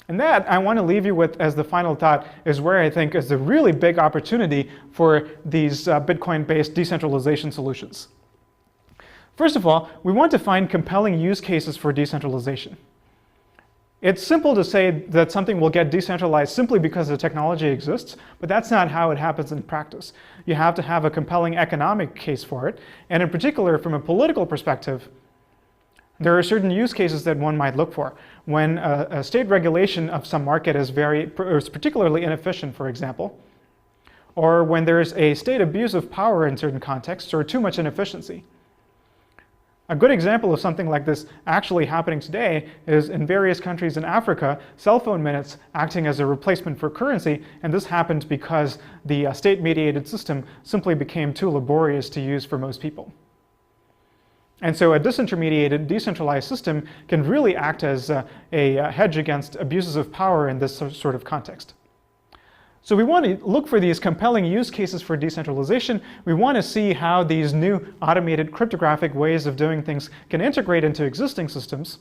And that, I want to leave you with as the final thought, is where I think is the really big opportunity for these Bitcoin-based decentralization solutions. First of all, we want to find compelling use cases for decentralization. It's simple to say that something will get decentralized simply because the technology exists, but that's not how it happens in practice. You have to have a compelling economic case for it, and in particular, from a political perspective, there are certain use cases that one might look for. When a state regulation of some market is particularly inefficient, for example, or when there's a state abuse of power in certain contexts, or too much inefficiency. A good example of something like this actually happening today is in various countries in Africa, cell phone minutes acting as a replacement for currency, and this happened because the state-mediated system simply became too laborious to use for most people. And so a disintermediated, decentralized system can really act as a hedge against abuses of power in this sort of context. So we want to look for these compelling use cases for decentralization. We want to see how these new automated cryptographic ways of doing things can integrate into existing systems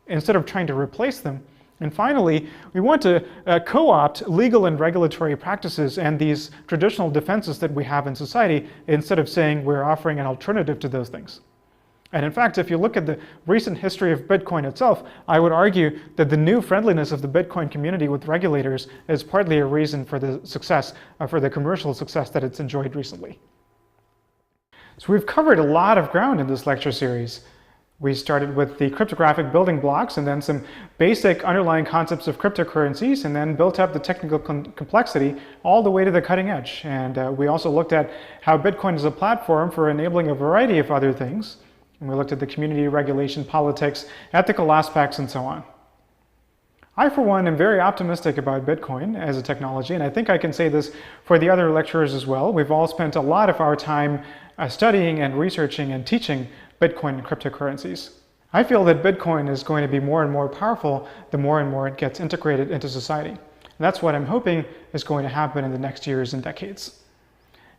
instead of trying to replace them. And finally, we want to co-opt legal and regulatory practices and these traditional defenses that we have in society instead of saying we're offering an alternative to those things. And in fact, if you look at the recent history of Bitcoin itself, I would argue that the new friendliness of the Bitcoin community with regulators is partly a reason for the success, for the commercial success that it's enjoyed recently. So we've covered a lot of ground in this lecture series. We started with the cryptographic building blocks and then some basic underlying concepts of cryptocurrencies, and then built up the technical complexity all the way to the cutting edge. And we also looked at how Bitcoin is a platform for enabling a variety of other things. And we looked at the community, regulation, politics, ethical aspects, and so on. I, for one, am very optimistic about Bitcoin as a technology, and I think I can say this for the other lecturers as well. We've all spent a lot of our time studying and researching and teaching Bitcoin and cryptocurrencies. I feel that Bitcoin is going to be more and more powerful the more and more it gets integrated into society. And that's what I'm hoping is going to happen in the next years and decades.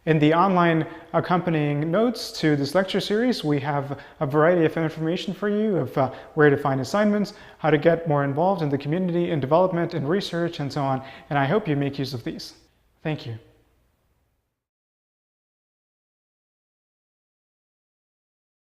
In the online accompanying notes to this lecture series, we have a variety of information for you of where to find assignments, how to get more involved in the community, in development, in research, and so on. And I hope you make use of these. Thank you.